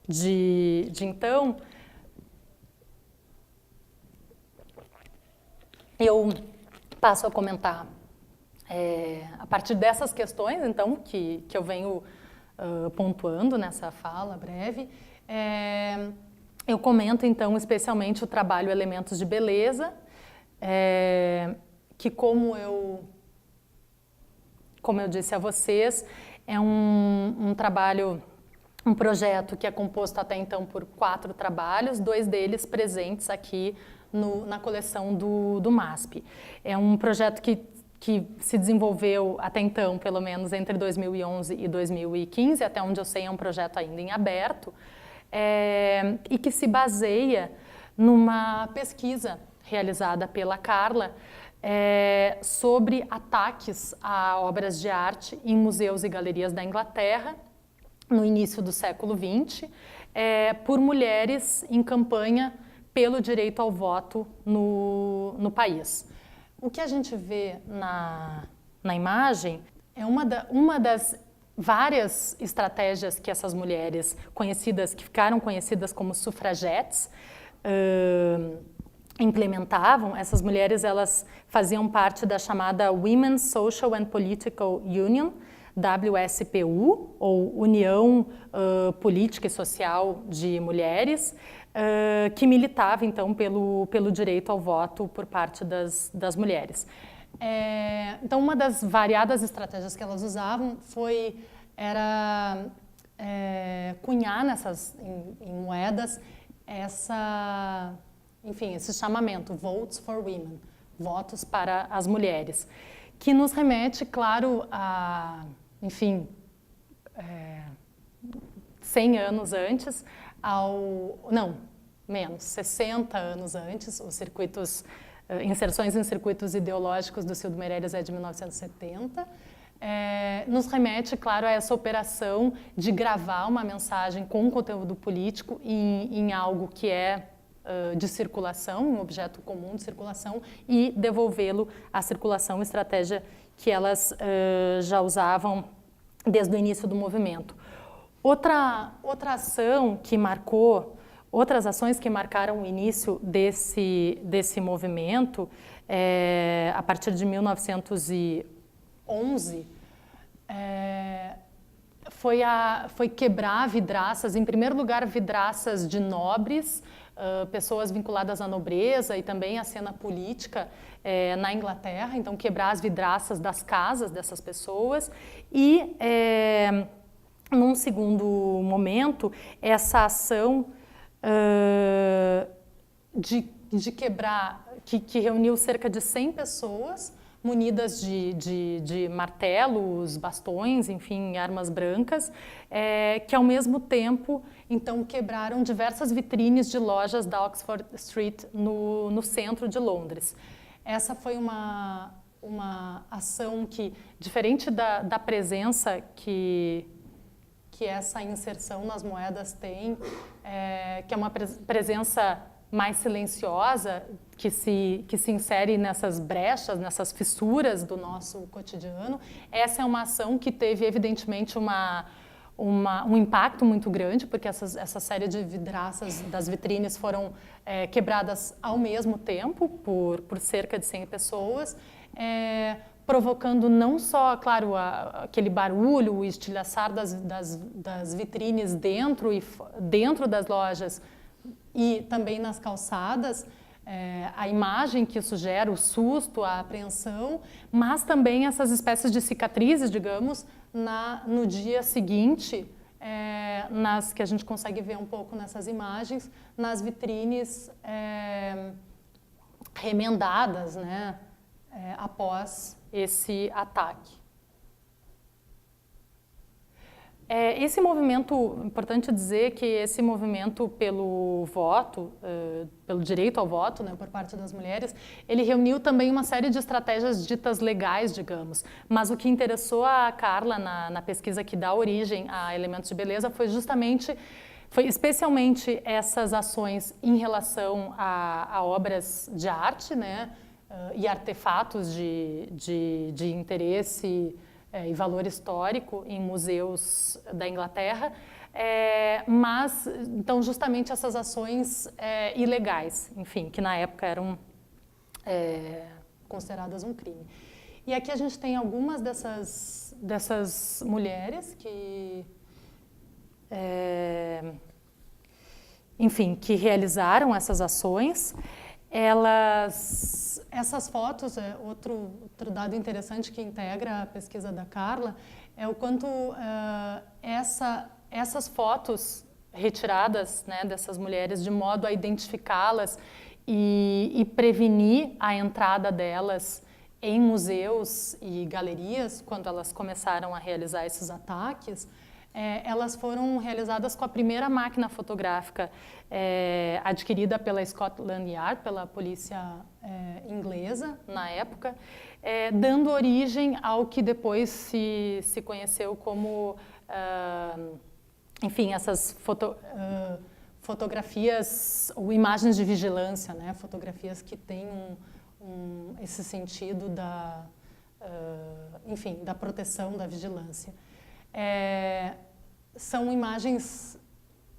de então, eu passo a comentar, a partir dessas questões, então, que eu venho pontuando nessa fala breve, eu comento, então, especialmente o trabalho Elementos de Beleza, que, como eu disse a vocês, é um trabalho, um projeto que é composto até então por 4 trabalhos, 2 deles presentes aqui na coleção do MASP. É um projeto que se desenvolveu até então, pelo menos entre 2011 e 2015, até onde eu sei é um projeto ainda em aberto, e que se baseia numa pesquisa realizada pela Carla sobre ataques a obras de arte em museus e galerias da Inglaterra, no início do século XX, por mulheres em campanha pelo direito ao voto no país. O que a gente vê na imagem é uma das várias estratégias que essas mulheres que ficaram conhecidas como sufragettes, implementavam. Essas mulheres, elas faziam parte da chamada Women's Social and Political Union, WSPU, ou União Política e Social de Mulheres, que militava, então, pelo direito ao voto por parte das mulheres. Então, uma das variadas estratégias que elas usavam era cunhar em moedas esse chamamento, Votes for Women, votos para as mulheres, que nos remete, claro, a, enfim, 100 anos antes, não, menos, 60 anos antes, inserções em circuitos ideológicos do Cildo Meirelles é de 1970, nos remete, claro, a essa operação de gravar uma mensagem com conteúdo político em algo que é de circulação, um objeto comum de circulação, e devolvê-lo à circulação, estratégia que elas já usavam desde o início do movimento. Outra ação que marcou, outras ações que marcaram o início desse movimento, a partir de 1911, foi quebrar vidraças, em primeiro lugar vidraças de nobres, pessoas vinculadas à nobreza e também à cena política na Inglaterra, então quebrar as vidraças das casas dessas pessoas e, num segundo momento, essa ação de quebrar, que reuniu cerca de 100 pessoas munidas de martelos, bastões, enfim, armas brancas, que ao mesmo tempo, então, quebraram diversas vitrines de lojas da Oxford Street no centro de Londres. Essa foi uma ação que, diferente da presença que essa inserção nas moedas tem, que é uma presença mais silenciosa, que se insere nessas brechas, nessas fissuras do nosso cotidiano. Essa é uma ação que teve, evidentemente, uma um impacto muito grande, porque essa série de vidraças das vitrines foram quebradas ao mesmo tempo por cerca de 100 pessoas, provocando não só, claro, aquele barulho, o estilhaçar das vitrines dentro das lojas e também nas calçadas, a imagem que isso gera, o susto, a apreensão, mas também essas espécies de cicatrizes, digamos, no dia seguinte, nas que a gente consegue ver um pouco nessas imagens, nas vitrines remendadas, né, após esse ataque. Esse movimento, importante dizer que esse movimento pelo voto, pelo direito ao voto, né, por parte das mulheres, ele reuniu também uma série de estratégias ditas legais, digamos. Mas o que interessou a Carla na pesquisa que dá origem a elementos de beleza foi especialmente essas ações em relação a obras de arte, né, e artefatos de interesse e valor histórico em museus da Inglaterra, mas, então, justamente essas ações ilegais, enfim, que na época eram consideradas um crime. E aqui a gente tem algumas dessas mulheres que, enfim, que realizaram essas ações. Essas fotos, outro dado interessante que integra a pesquisa da Carla, é o quanto essas fotos retiradas, né, dessas mulheres, de modo a identificá-las e prevenir a entrada delas em museus e galerias, quando elas começaram a realizar esses ataques, elas foram realizadas com a primeira máquina fotográfica adquirida pela Scotland Yard, pela polícia inglesa na época, dando origem ao que depois se conheceu como, enfim, essas fotografias ou imagens de vigilância, né? Fotografias que têm esse sentido enfim, da proteção, da vigilância. São imagens,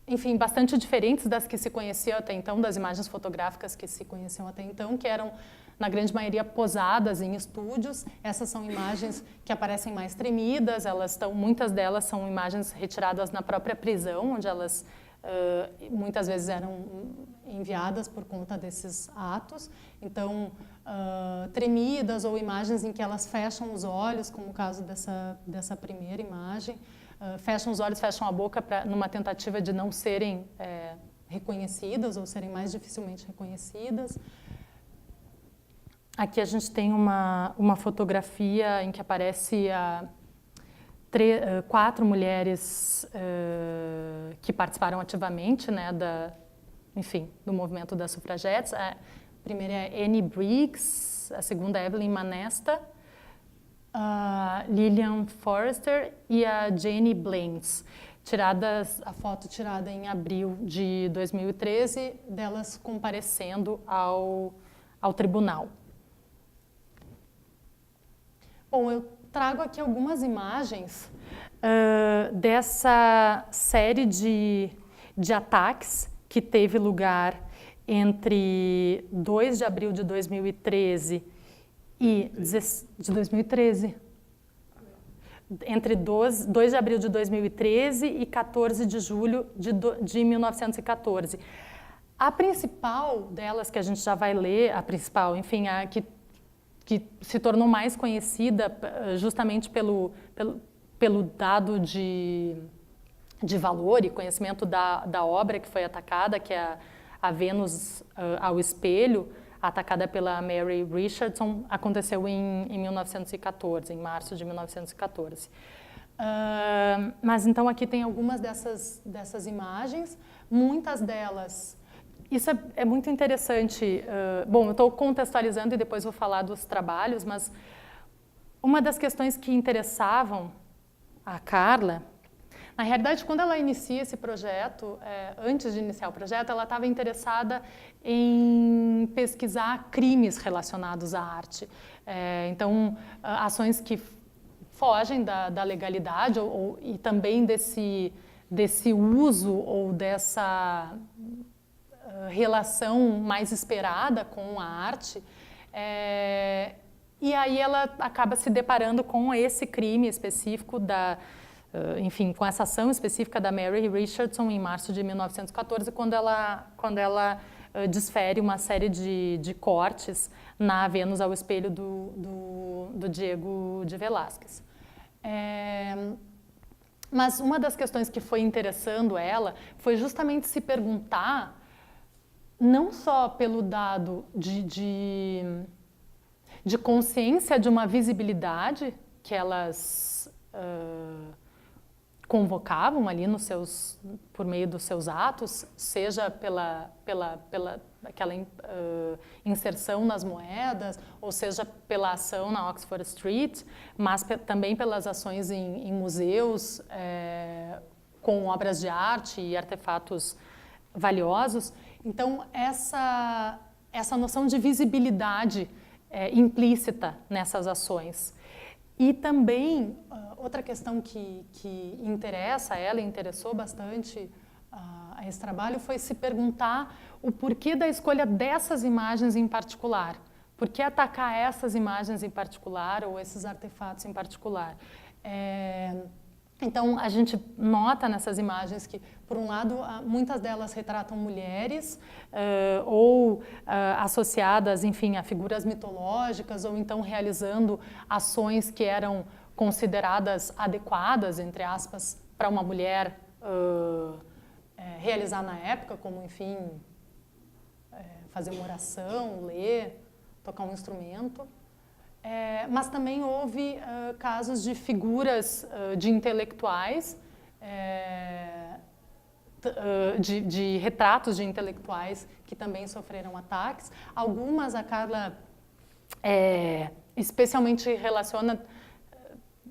enfim, bastante diferentes das que se conheciam até então, das imagens fotográficas que se conheciam até então, que eram, na grande maioria, posadas em estúdios. Essas são imagens que aparecem mais tremidas, muitas delas são imagens retiradas na própria prisão, onde elas muitas vezes eram enviadas por conta desses atos. Então, tremidas ou imagens em que elas fecham os olhos, como o caso dessa primeira imagem, fecham os olhos, fecham a boca numa tentativa de não serem reconhecidas ou serem mais dificilmente reconhecidas. Aqui a gente tem uma fotografia em que aparece 4 mulheres que participaram ativamente, né, enfim, do movimento das sufragetes. A primeira é Annie Briggs, a segunda é Evelyn Manesta, a Lillian Forrester e a Janie Blaines. A foto tirada em abril de 2013, delas comparecendo ao tribunal. Bom, eu trago aqui algumas imagens dessa série de ataques que teve lugar entre 2 de abril de 2013 entre 2 de abril de 2013 e 14 de julho de 1914. A principal delas, que a gente já vai ler, enfim, a que se tornou mais conhecida justamente pelo dado de valor e conhecimento da obra que foi atacada, que é a Vênus ao Espelho, atacada pela Mary Richardson, aconteceu em 1914, em março de 1914. Mas então aqui tem algumas dessas imagens, muitas delas. Isso é muito interessante. Bom, eu estou contextualizando e depois vou falar dos trabalhos, mas uma das questões que interessavam a Carla, na realidade, quando ela inicia esse projeto, antes de iniciar o projeto, ela estava interessada em pesquisar crimes relacionados à arte. Então, ações que fogem da legalidade e também desse uso ou dessa relação mais esperada com a arte. E aí ela acaba se deparando com esse crime específico enfim, com essa ação específica da Mary Richardson em março de 1914, quando ela desfere uma série de cortes na Vênus ao espelho do Diego de Velázquez. Mas uma das questões que foi interessando ela foi justamente se perguntar, não só pelo dado de consciência de uma visibilidade que elas convocavam ali por meio dos seus atos, seja pela aquela inserção nas moedas, ou seja pela ação na Oxford Street, mas também pelas ações em museus com obras de arte e artefatos valiosos. Então essa noção de visibilidade implícita nessas ações. E também, outra questão que interessa a ela, interessou bastante a esse trabalho, foi se perguntar o porquê da escolha dessas imagens em particular. Por que atacar essas imagens em particular ou esses artefatos em particular? Então, a gente nota nessas imagens que, por um lado, muitas delas retratam mulheres ou associadas, enfim, a figuras mitológicas ou então realizando ações que eram consideradas adequadas, entre aspas, para uma mulher realizar na época, como, enfim, fazer uma oração, ler, tocar um instrumento. Mas também houve casos de figuras de intelectuais, de retratos de intelectuais que também sofreram ataques. Algumas a Carla especialmente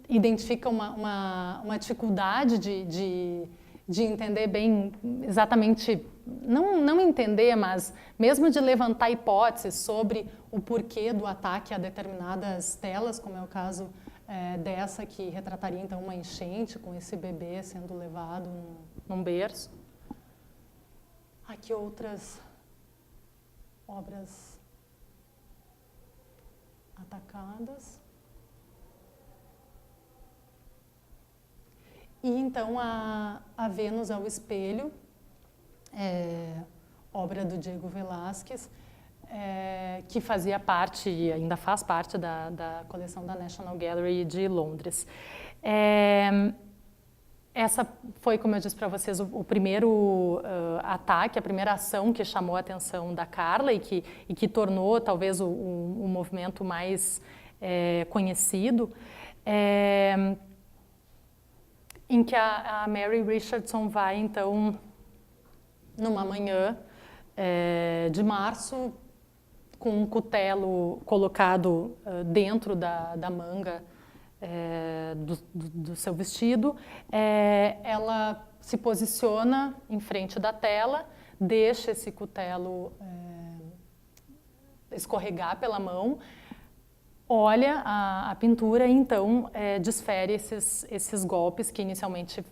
identifica uma dificuldade de entender bem exatamente, não entender, mas mesmo de levantar hipóteses sobre o porquê do ataque a determinadas telas, como é o caso dessa que retrataria então uma enchente com esse bebê sendo levado num berço. Aqui outras obras atacadas. E então a Vênus ao espelho, obra do Diego Velázquez, que fazia parte e ainda faz parte da coleção da National Gallery de Londres. Essa foi, como eu disse para vocês, o primeiro ataque, a primeira ação que chamou a atenção da Carla e que tornou talvez o movimento mais conhecido, em que a Mary Richardson vai, então, numa manhã de março, com um cutelo colocado dentro da manga do seu vestido, ela se posiciona em frente da tela, deixa esse cutelo escorregar pela mão, olha a pintura e então desfere esses golpes que inicialmente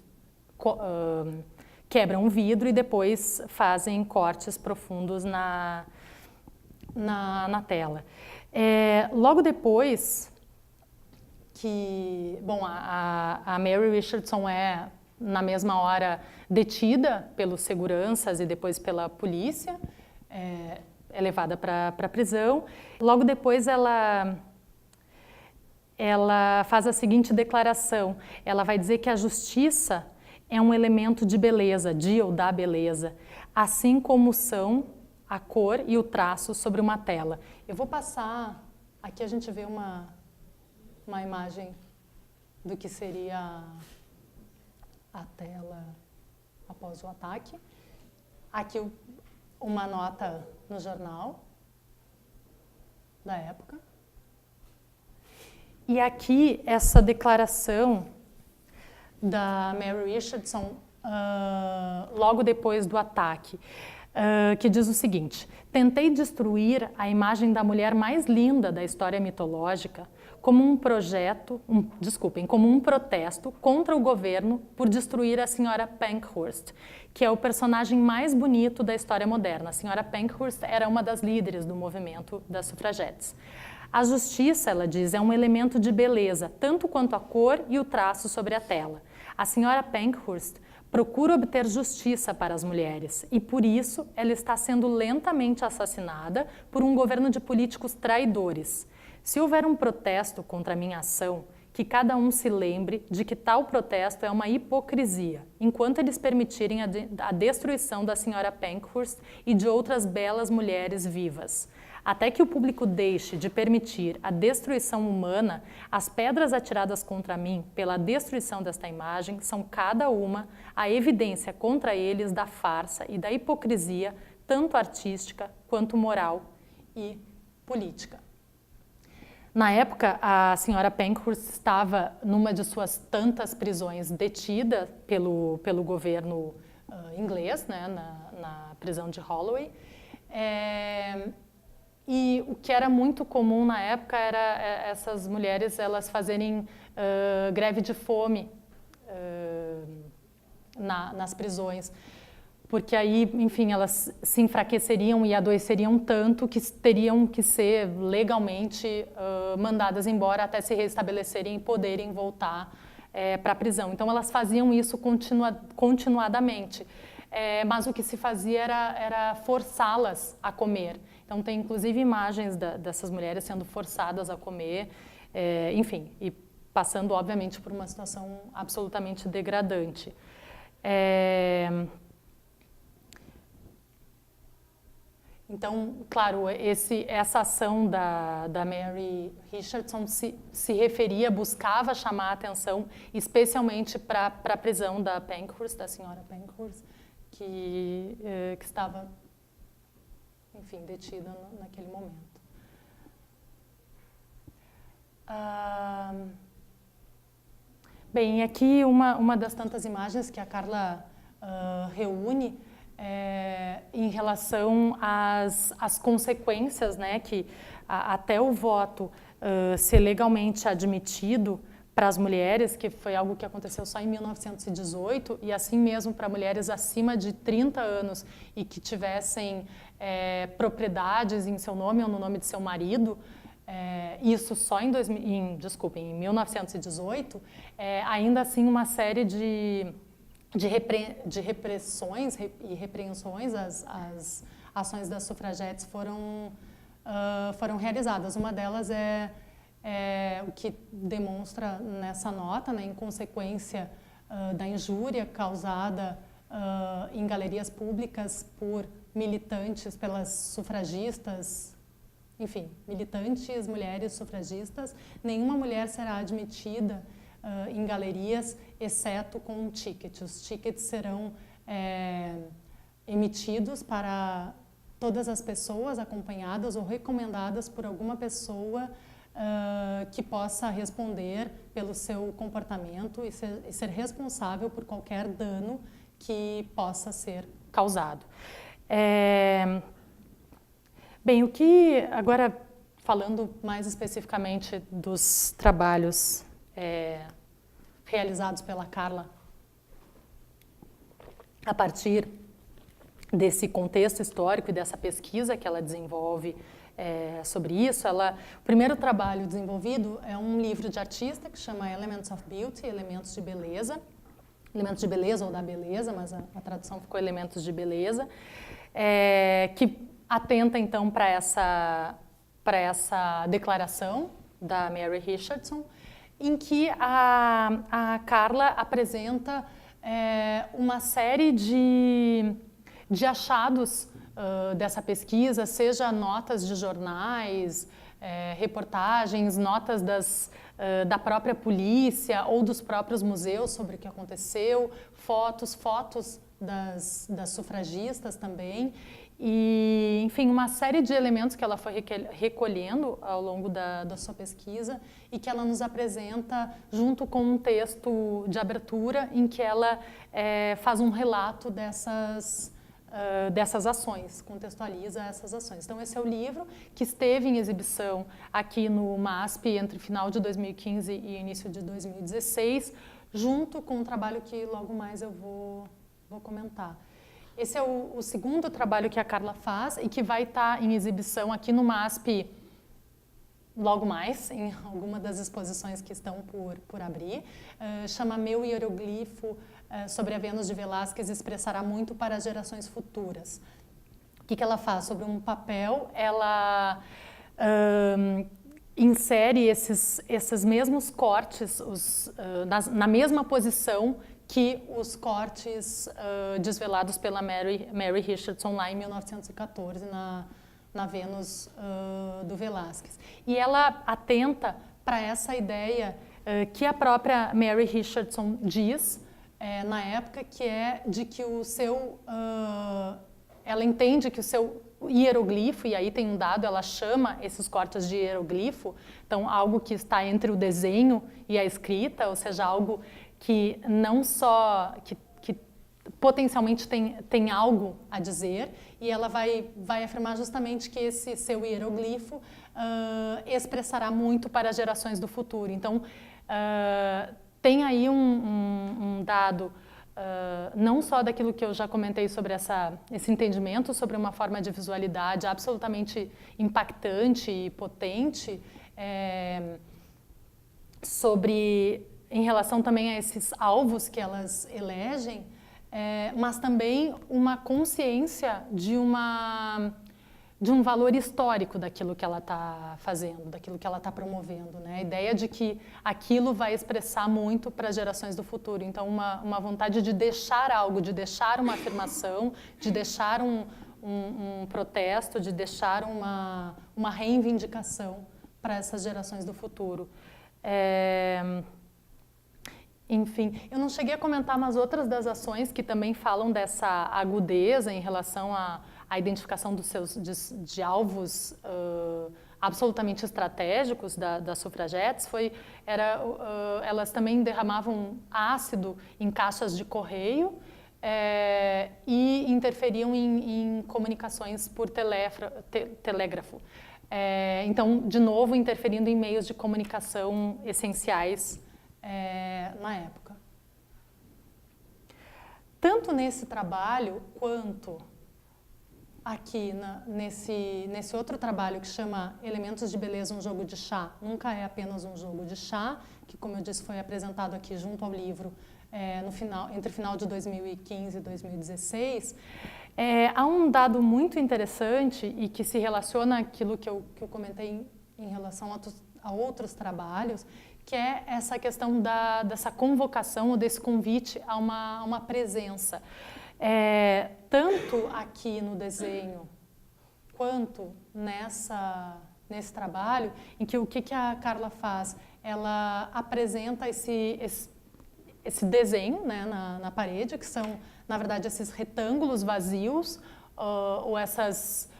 quebram o vidro e depois fazem cortes profundos na tela. Logo depois que, bom, a Mary Richardson na mesma hora detida pelos seguranças e depois pela polícia, é levada para a prisão. Logo depois ela faz a seguinte declaração, ela vai dizer que a justiça é um elemento de beleza, de ou da beleza, assim como são a cor e o traço sobre uma tela. Eu vou passar, aqui a gente vê uma imagem do que seria a tela após o ataque. Aqui uma nota no jornal da época. E aqui essa declaração da Mary Richardson logo depois do ataque. que diz o seguinte: tentei destruir a imagem da mulher mais linda da história mitológica como um como um protesto contra o governo por destruir a senhora Pankhurst, que é o personagem mais bonito da história moderna. A senhora Pankhurst era uma das líderes do movimento das sufragetes. A justiça, ela diz, é um elemento de beleza, tanto quanto a cor e o traço sobre a tela. A senhora Pankhurst procura obter justiça para as mulheres e, por isso, ela está sendo lentamente assassinada por um governo de políticos traidores. Se houver um protesto contra a minha ação, que cada um se lembre de que tal protesto é uma hipocrisia, enquanto eles permitirem a destruição da senhora Pankhurst e de outras belas mulheres vivas. Até que o público deixe de permitir a destruição humana, as pedras atiradas contra mim pela destruição desta imagem são cada uma a evidência contra eles da farsa e da hipocrisia, tanto artística quanto moral e política. Na época, a senhora Pankhurst estava numa de suas tantas prisões, detida pelo governo inglês, né, na prisão de Holloway. E o que era muito comum na época era essas mulheres elas fazerem greve de fome nas prisões, porque aí, enfim, elas se enfraqueceriam e adoeceriam tanto que teriam que ser legalmente mandadas embora até se restabelecerem e poderem voltar para a prisão. Então, elas faziam isso continuadamente, mas o que se fazia era forçá-las a comer. Então, tem inclusive imagens dessas mulheres sendo forçadas a comer, enfim, e passando, obviamente, por uma situação absolutamente degradante. Então, claro, essa ação da Mary Richardson se referia, buscava chamar a atenção, especialmente para a prisão da Pankhurst, da senhora Pankhurst, que estava, enfim, detida naquele momento. Bem, aqui uma das tantas imagens que a Carla reúne em relação às consequências, né, que até o voto ser legalmente admitido para as mulheres, que foi algo que aconteceu só em 1918, e assim mesmo para mulheres acima de 30 anos e que tivessem propriedades em seu nome ou no nome de seu marido, isso só em 1918, ainda assim uma série de repressões e repreensões às ações das sufragetes foram realizadas. Uma delas é o que demonstra nessa nota, né, em consequência da injúria causada em galerias públicas por militantes, pelas sufragistas, enfim, militantes, mulheres sufragistas. Nenhuma mulher será admitida em galerias, exceto com um ticket. Os tickets serão emitidos para todas as pessoas acompanhadas ou recomendadas por alguma pessoa que possa responder pelo seu comportamento e ser responsável por qualquer dano que possa ser causado. Bem, o que agora, falando mais especificamente dos trabalhos realizados pela Carla a partir desse contexto histórico e dessa pesquisa que ela desenvolve sobre isso. O primeiro trabalho desenvolvido é um livro de artista que chama Elements of Beauty, Elementos de Beleza ou da Beleza, mas a tradução ficou Elementos de Beleza, que atenta então para essa declaração da Mary Richardson, em que a Carla apresenta uma série de achados dessa pesquisa, seja notas de jornais, reportagens, notas da própria polícia ou dos próprios museus sobre o que aconteceu, fotos das sufragistas também, e, enfim, uma série de elementos que ela foi recolhendo ao longo da sua pesquisa e que ela nos apresenta junto com um texto de abertura em que ela faz um relato dessas dessas ações, contextualiza essas ações. Então esse é o livro que esteve em exibição aqui no MASP entre final de 2015 e início de 2016, junto com um trabalho que logo mais eu vou comentar. Esse é o segundo trabalho que a Carla faz e que vai estar em exibição aqui no MASP logo mais, em alguma das exposições que estão por abrir. Chama Meu Hieroglifo sobre a Vênus de Velázquez expressará muito para gerações futuras. O que ela faz? Sobre um papel, ela insere esses mesmos cortes na mesma posição que os cortes desvelados pela Mary Richardson lá em 1914 na Vênus do Velázquez. E ela atenta para essa ideia que a própria Mary Richardson diz na época, que é de que o seu... ela entende que o seu hieroglifo, e aí tem um dado, ela chama esses cortes de hieroglifo, então algo que está entre o desenho e a escrita, ou seja, algo que não só... que potencialmente tem algo a dizer, e ela vai afirmar justamente que esse seu hieroglifo expressará muito para as gerações do futuro. Então, tem aí um dado, não só daquilo que eu já comentei sobre esse entendimento, sobre uma forma de visualidade absolutamente impactante e potente, em relação também a esses alvos que elas elegem, mas também uma consciência de um valor histórico daquilo que ela está fazendo, daquilo que ela está promovendo, né? A ideia de que aquilo vai expressar muito para as gerações do futuro. Então, uma vontade de deixar algo, de deixar uma afirmação, de deixar um protesto, de deixar uma reivindicação para essas gerações do futuro. Enfim, eu não cheguei a comentar umas outras das ações que também falam dessa agudeza em relação à identificação de alvos absolutamente estratégicos das sufragetes. Elas também derramavam ácido em caixas de correio e interferiam em comunicações por telégrafo. Então, de novo, interferindo em meios de comunicação essenciais na época. Tanto nesse trabalho quanto aqui nesse outro trabalho que chama Elementos de Beleza, um jogo de chá, nunca é apenas um jogo de chá, que, como eu disse, foi apresentado aqui junto ao livro entre o final de 2015 e 2016, há um dado muito interessante e que se relaciona àquilo que eu comentei em relação a outros trabalhos, que é essa questão dessa convocação ou desse convite a uma presença. Tanto aqui no desenho, quanto nesse trabalho, em que o que a Carla faz? Ela apresenta esse desenho, né, na parede, que são, na verdade, esses retângulos vazios, ou esses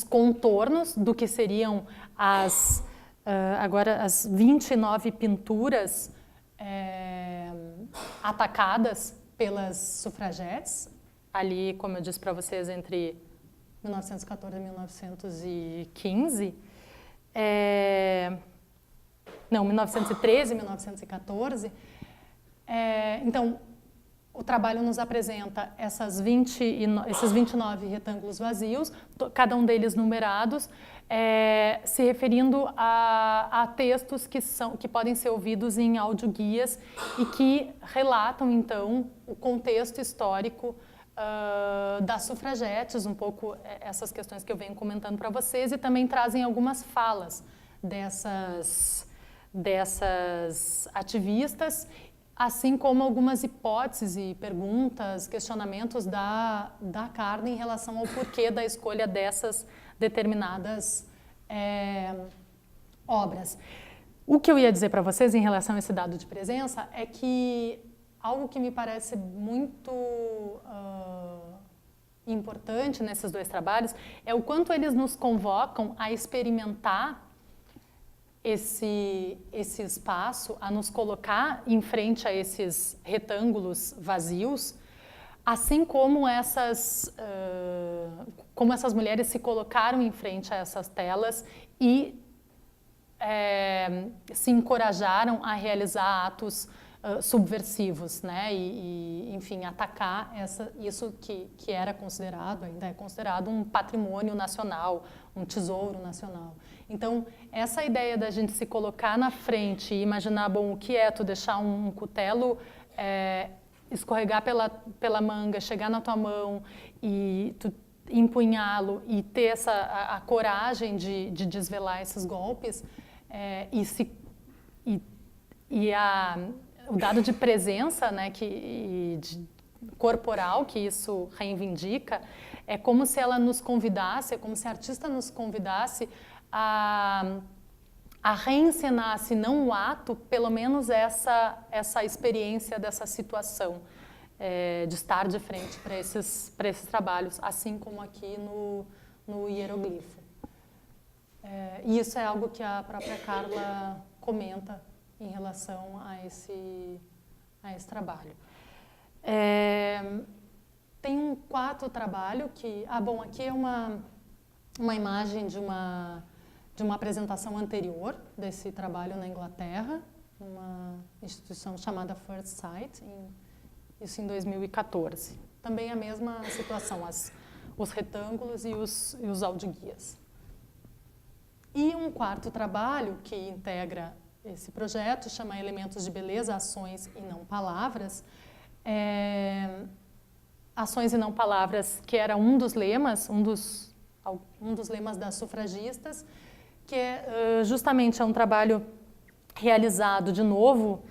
contornos do que seriam agora as 29 pinturas atacadas pelas sufragetes, ali, como eu disse para vocês, entre 1914 e 1915. 1913 e 1914. Então, o trabalho nos apresenta esses 29 retângulos vazios, cada um deles numerados, se referindo a textos que podem ser ouvidos em audioguias e que relatam, então, o contexto histórico das sufragetes, um pouco essas questões que eu venho comentando para vocês, e também trazem algumas falas dessas ativistas, assim como algumas hipóteses e perguntas, questionamentos da Carla em relação ao porquê da escolha dessas determinadas obras. O que eu ia dizer para vocês em relação a esse dado de presença é que algo que me parece muito importante nesses dois trabalhos é o quanto eles nos convocam a experimentar esse espaço, a nos colocar em frente a esses retângulos vazios, assim como como essas mulheres se colocaram em frente a essas telas e se encorajaram a realizar atos subversivos, né? Enfim, atacar isso que era considerado, ainda é considerado um patrimônio nacional, um tesouro nacional. Então, essa ideia da gente se colocar na frente e imaginar, bom, o que é tu deixar um cutelo escorregar pela manga, chegar na tua mão e tu empunhá-lo e ter a coragem de desvelar esses golpes o dado de presença, né, corporal que isso reivindica, é como se ela nos convidasse, é como se a artista nos convidasse a reencenar, se não o ato, pelo menos essa experiência dessa situação, de estar de frente para esses trabalhos, assim como aqui no hieroglifo. E isso é algo que a própria Carla comenta em relação a esse trabalho. Tem um quarto trabalho que... bom, aqui é uma imagem de uma apresentação anterior desse trabalho na Inglaterra, numa instituição chamada First Sight, isso em 2014. Também a mesma situação, os retângulos e os audioguias. E um quarto trabalho que integra esse projeto chama Elementos de Beleza, Ações e Não Palavras. Ações e Não Palavras, que era um dos lemas, um dos lemas das sufragistas, que justamente é um trabalho realizado de novo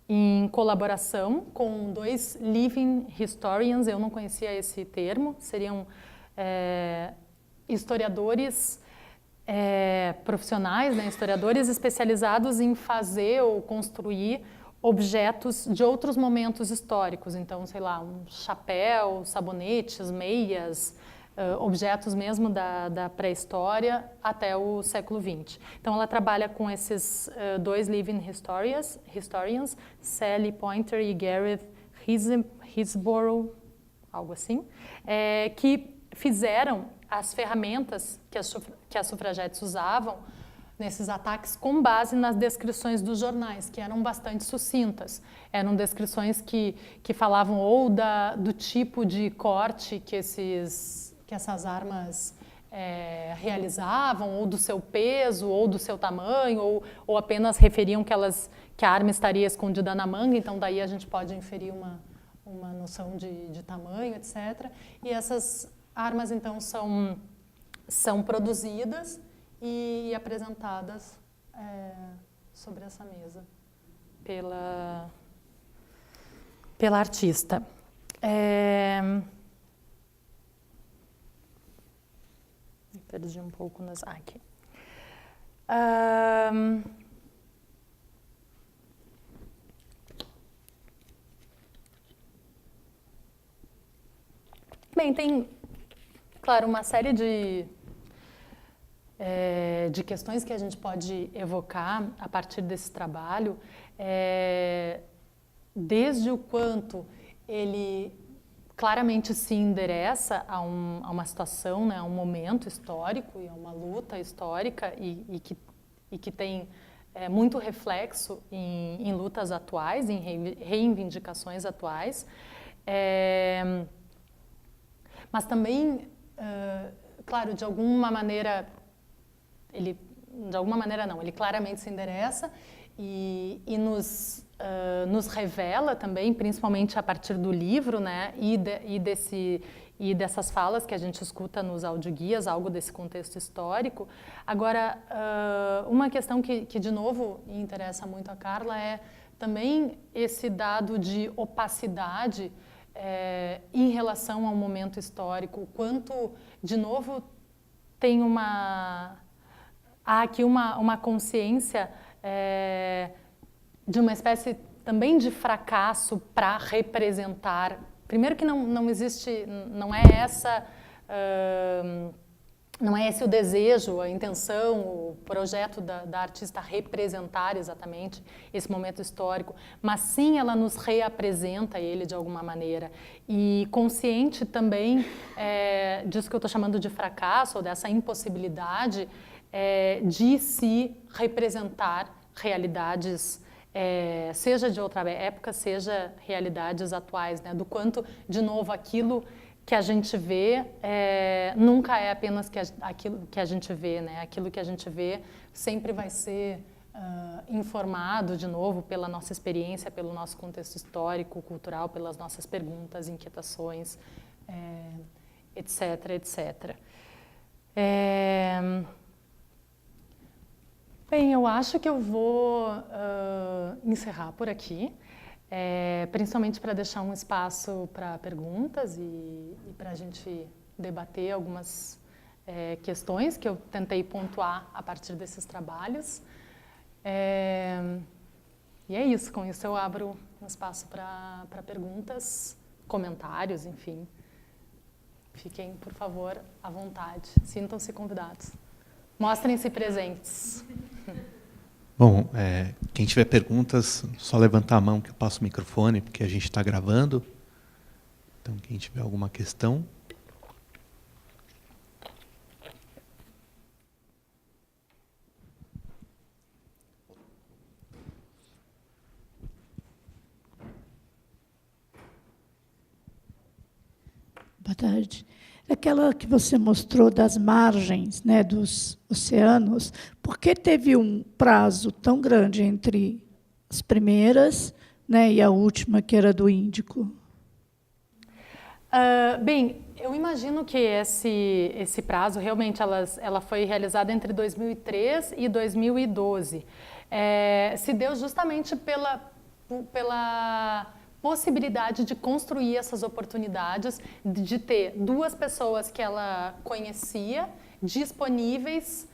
em colaboração com 2 living historians. Eu não conhecia esse termo, seriam historiadores profissionais, né, historiadores especializados em fazer ou construir objetos de outros momentos históricos. Então, sei lá, um chapéu, sabonetes, meias, objetos mesmo da pré-história até o século XX. Então, ela trabalha com esses 2 living historians, Sally Pointer e Gareth Hillsborough, algo assim, que fizeram as ferramentas que as sufragetes usavam nesses ataques com base nas descrições dos jornais, que eram bastante sucintas. Eram descrições que falavam ou do tipo de corte que essas armas realizavam, ou do seu peso, ou do seu tamanho, ou apenas referiam que a arma estaria escondida na manga, então daí a gente pode inferir uma noção de tamanho, etc. E essas armas, então, são produzidas e apresentadas sobre essa mesa pela artista. Me perdi um pouco nas... aqui. Bem, tem, claro, uma série de questões que a gente pode evocar a partir desse trabalho, desde o quanto ele claramente se endereça a uma situação, né, a um momento histórico e a uma luta histórica e que tem muito reflexo em lutas atuais, em reivindicações atuais, mas também, claro, de alguma maneira ele claramente se endereça e nos revela também, principalmente a partir do livro, né, e dessas falas que a gente escuta nos audioguias, algo desse contexto histórico. Agora, uma questão que de novo interessa muito a Carla é também esse dado de opacidade em relação ao momento histórico, quanto, de novo, há aqui uma consciência de uma espécie também de fracasso para representar. Primeiro que não existe, não é essa Não é esse o desejo, a intenção, o projeto da artista representar exatamente esse momento histórico, mas sim ela nos reapresenta ele de alguma maneira. E consciente também disso que eu estou chamando de fracasso, ou dessa impossibilidade de se representar realidades, seja de outra época, seja realidades atuais, né? Do quanto, de novo, aquilo que a gente vê nunca é apenas aquilo que a gente vê, né? Aquilo que a gente vê sempre vai ser informado, de novo, pela nossa experiência, pelo nosso contexto histórico, cultural, pelas nossas perguntas, inquietações, etc, etc. Bem, eu acho que eu vou encerrar por aqui. Principalmente para deixar um espaço para perguntas e para a gente debater algumas questões que eu tentei pontuar a partir desses trabalhos. E é isso, com isso eu abro um espaço para perguntas, comentários, enfim. Fiquem, por favor, à vontade, sintam-se convidados. Mostrem-se presentes. Bom, quem tiver perguntas, só levantar a mão que eu passo o microfone, porque a gente está gravando. Então, quem tiver alguma questão. Boa tarde. Aquela que você mostrou das margens, né, dos oceanos, por que teve um prazo tão grande entre as primeiras, né, e a última, que era do Índico? Bem, eu imagino que esse prazo, realmente, ela foi realizada entre 2003 e 2012. Se deu justamente pela possibilidade de construir essas oportunidades, de ter duas pessoas que ela conhecia disponíveis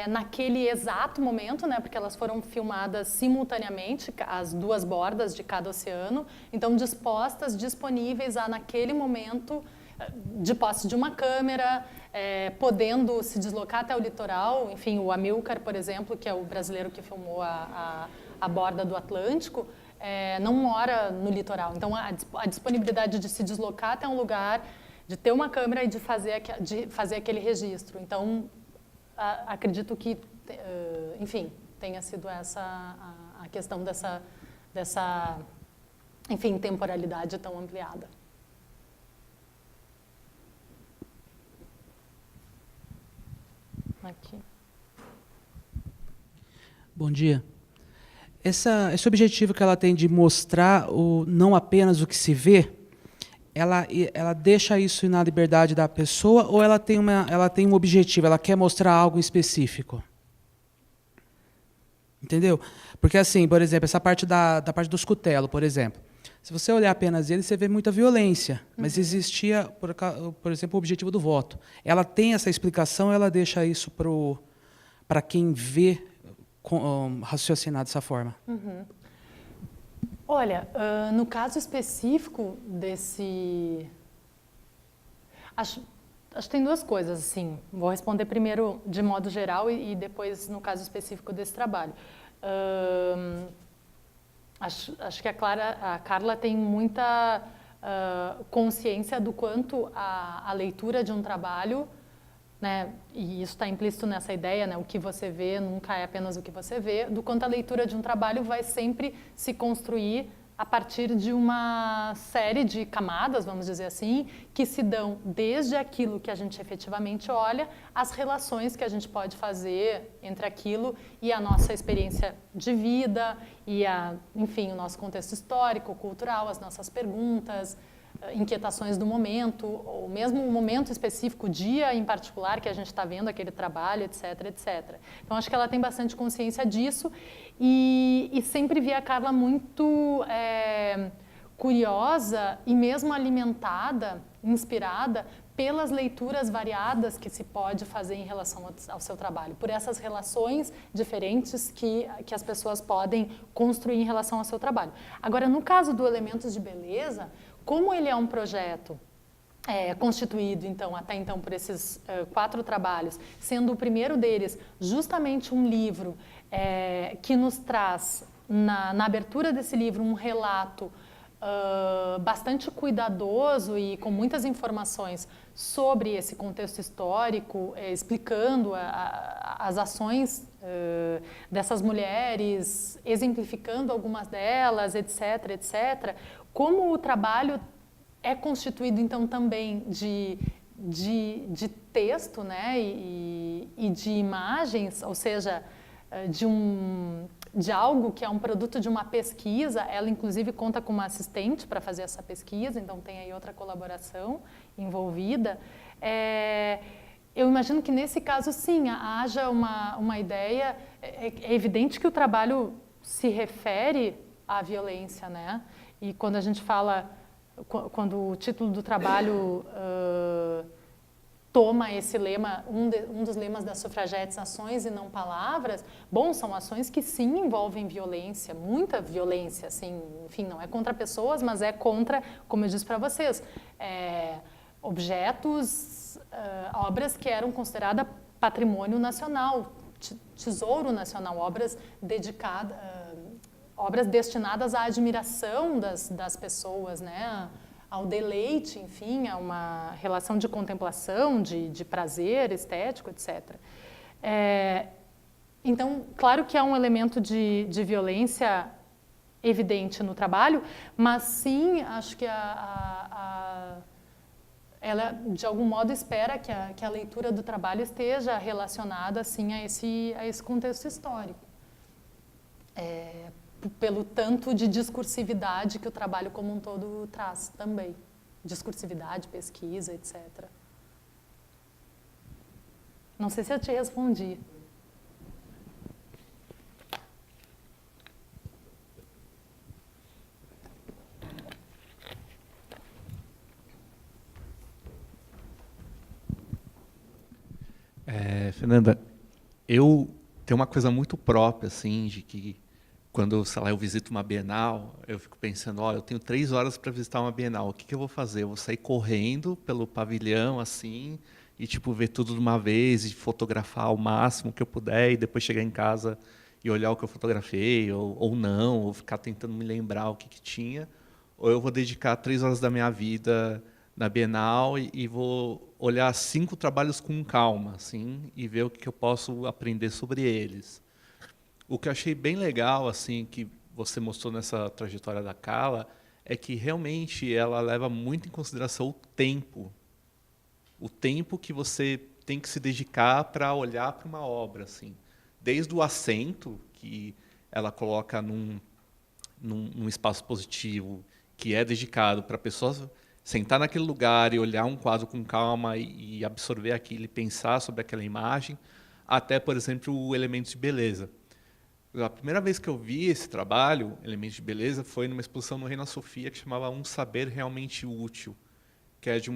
naquele exato momento, né, porque elas foram filmadas simultaneamente, as duas bordas de cada oceano, então disponíveis a, naquele momento, de posse de uma câmera, podendo se deslocar até o litoral. Enfim, o Amilcar, por exemplo, que é o brasileiro que filmou a borda do Atlântico, não mora no litoral. Então, a disponibilidade de se deslocar até um lugar, de ter uma câmera e de fazer aquele registro. Então, acredito que, enfim, tenha sido essa a questão dessa, enfim, temporalidade tão ampliada. Aqui. Bom dia. Esse objetivo que ela tem de mostrar não apenas o que se vê, ela deixa isso na liberdade da pessoa, ou ela tem um objetivo, ela quer mostrar algo específico? Entendeu? Porque, assim, por exemplo, essa parte da parte dos cutelos, por exemplo, se você olhar apenas ele, você vê muita violência, mas existia, por exemplo, o objetivo do voto. Ela tem essa explicação, ela deixa isso para quem vê raciocinar dessa forma. Olha, no caso específico desse... Acho que tem duas coisas, assim. Vou responder primeiro de modo geral e depois no caso específico desse trabalho. Acho que a Carla tem muita consciência do quanto a leitura de um trabalho, né, e isso está implícito nessa ideia, né, o que você vê nunca é apenas o que você vê, do quanto a leitura de um trabalho vai sempre se construir a partir de uma série de camadas, vamos dizer assim, que se dão desde aquilo que a gente efetivamente olha, as relações que a gente pode fazer entre aquilo e a nossa experiência de vida, e enfim, o nosso contexto histórico, cultural, as nossas perguntas, inquietações do momento, ou mesmo o momento específico, o dia em particular que a gente está vendo aquele trabalho, etc, etc. Então, acho que ela tem bastante consciência disso e sempre vi a Carla muito curiosa e mesmo alimentada, inspirada pelas leituras variadas que se pode fazer em relação ao seu trabalho, por essas relações diferentes que as pessoas podem construir em relação ao seu trabalho. Agora, no caso do Elementos de Beleza, como ele é um projeto constituído, então, até então, por esses 4 trabalhos, sendo o primeiro deles justamente um livro que nos traz, na abertura desse livro, um relato bastante cuidadoso e com muitas informações sobre esse contexto histórico, explicando as ações dessas mulheres, exemplificando algumas delas, etc., etc. Como o trabalho é constituído, então, também de texto, né, e de imagens, ou seja, de algo que é um produto de uma pesquisa. Ela, inclusive, conta com uma assistente para fazer essa pesquisa, então tem aí outra colaboração envolvida. Eu imagino que, nesse caso, sim, haja uma ideia. É evidente que o trabalho se refere à violência, né? E quando a gente fala... Quando o título do trabalho toma esse lema, um dos lemas das sufragetes, ações e não palavras, bom, são ações que sim envolvem violência, muita violência, assim, enfim, não é contra pessoas, mas é contra, como eu disse para vocês, objetos, obras que eram consideradas patrimônio nacional, tesouro nacional, obras dedicadas... obras destinadas à admiração das pessoas, né? Ao deleite, enfim, a uma relação de contemplação, de prazer estético, etc. Então, claro que há um elemento de violência evidente no trabalho, mas sim, acho que ela, de algum modo, espera que a leitura do trabalho esteja relacionada, assim, a esse contexto histórico. Pelo tanto de discursividade que o trabalho como um todo traz também. Discursividade, pesquisa, etc. Não sei se eu te respondi. Fernanda, eu tenho uma coisa muito própria, assim, de que quando, sei lá, eu visito uma Bienal, eu fico pensando, eu tenho 3 horas para visitar uma Bienal, o que eu vou fazer? Eu vou sair correndo pelo pavilhão, assim, e, tipo, ver tudo de uma vez, e fotografar o máximo que eu puder, e depois chegar em casa e olhar o que eu fotografei, ou não, ou ficar tentando me lembrar o que tinha, ou eu vou dedicar 3 horas da minha vida na Bienal e vou olhar 5 trabalhos com calma, assim, e ver o que eu posso aprender sobre eles. O que eu achei bem legal, assim, que você mostrou nessa trajetória da Carla, é que realmente ela leva muito em consideração o tempo que você tem que se dedicar para olhar para uma obra, assim, desde o assento que ela coloca num espaço positivo que é dedicado para a pessoa sentar naquele lugar e olhar um quadro com calma e absorver aquilo e pensar sobre aquela imagem, até, por exemplo, o elemento de beleza. A primeira vez que eu vi esse trabalho, Elementos de Beleza, foi numa exposição no Reina Sofia que chamava Um Saber Realmente Útil, que é de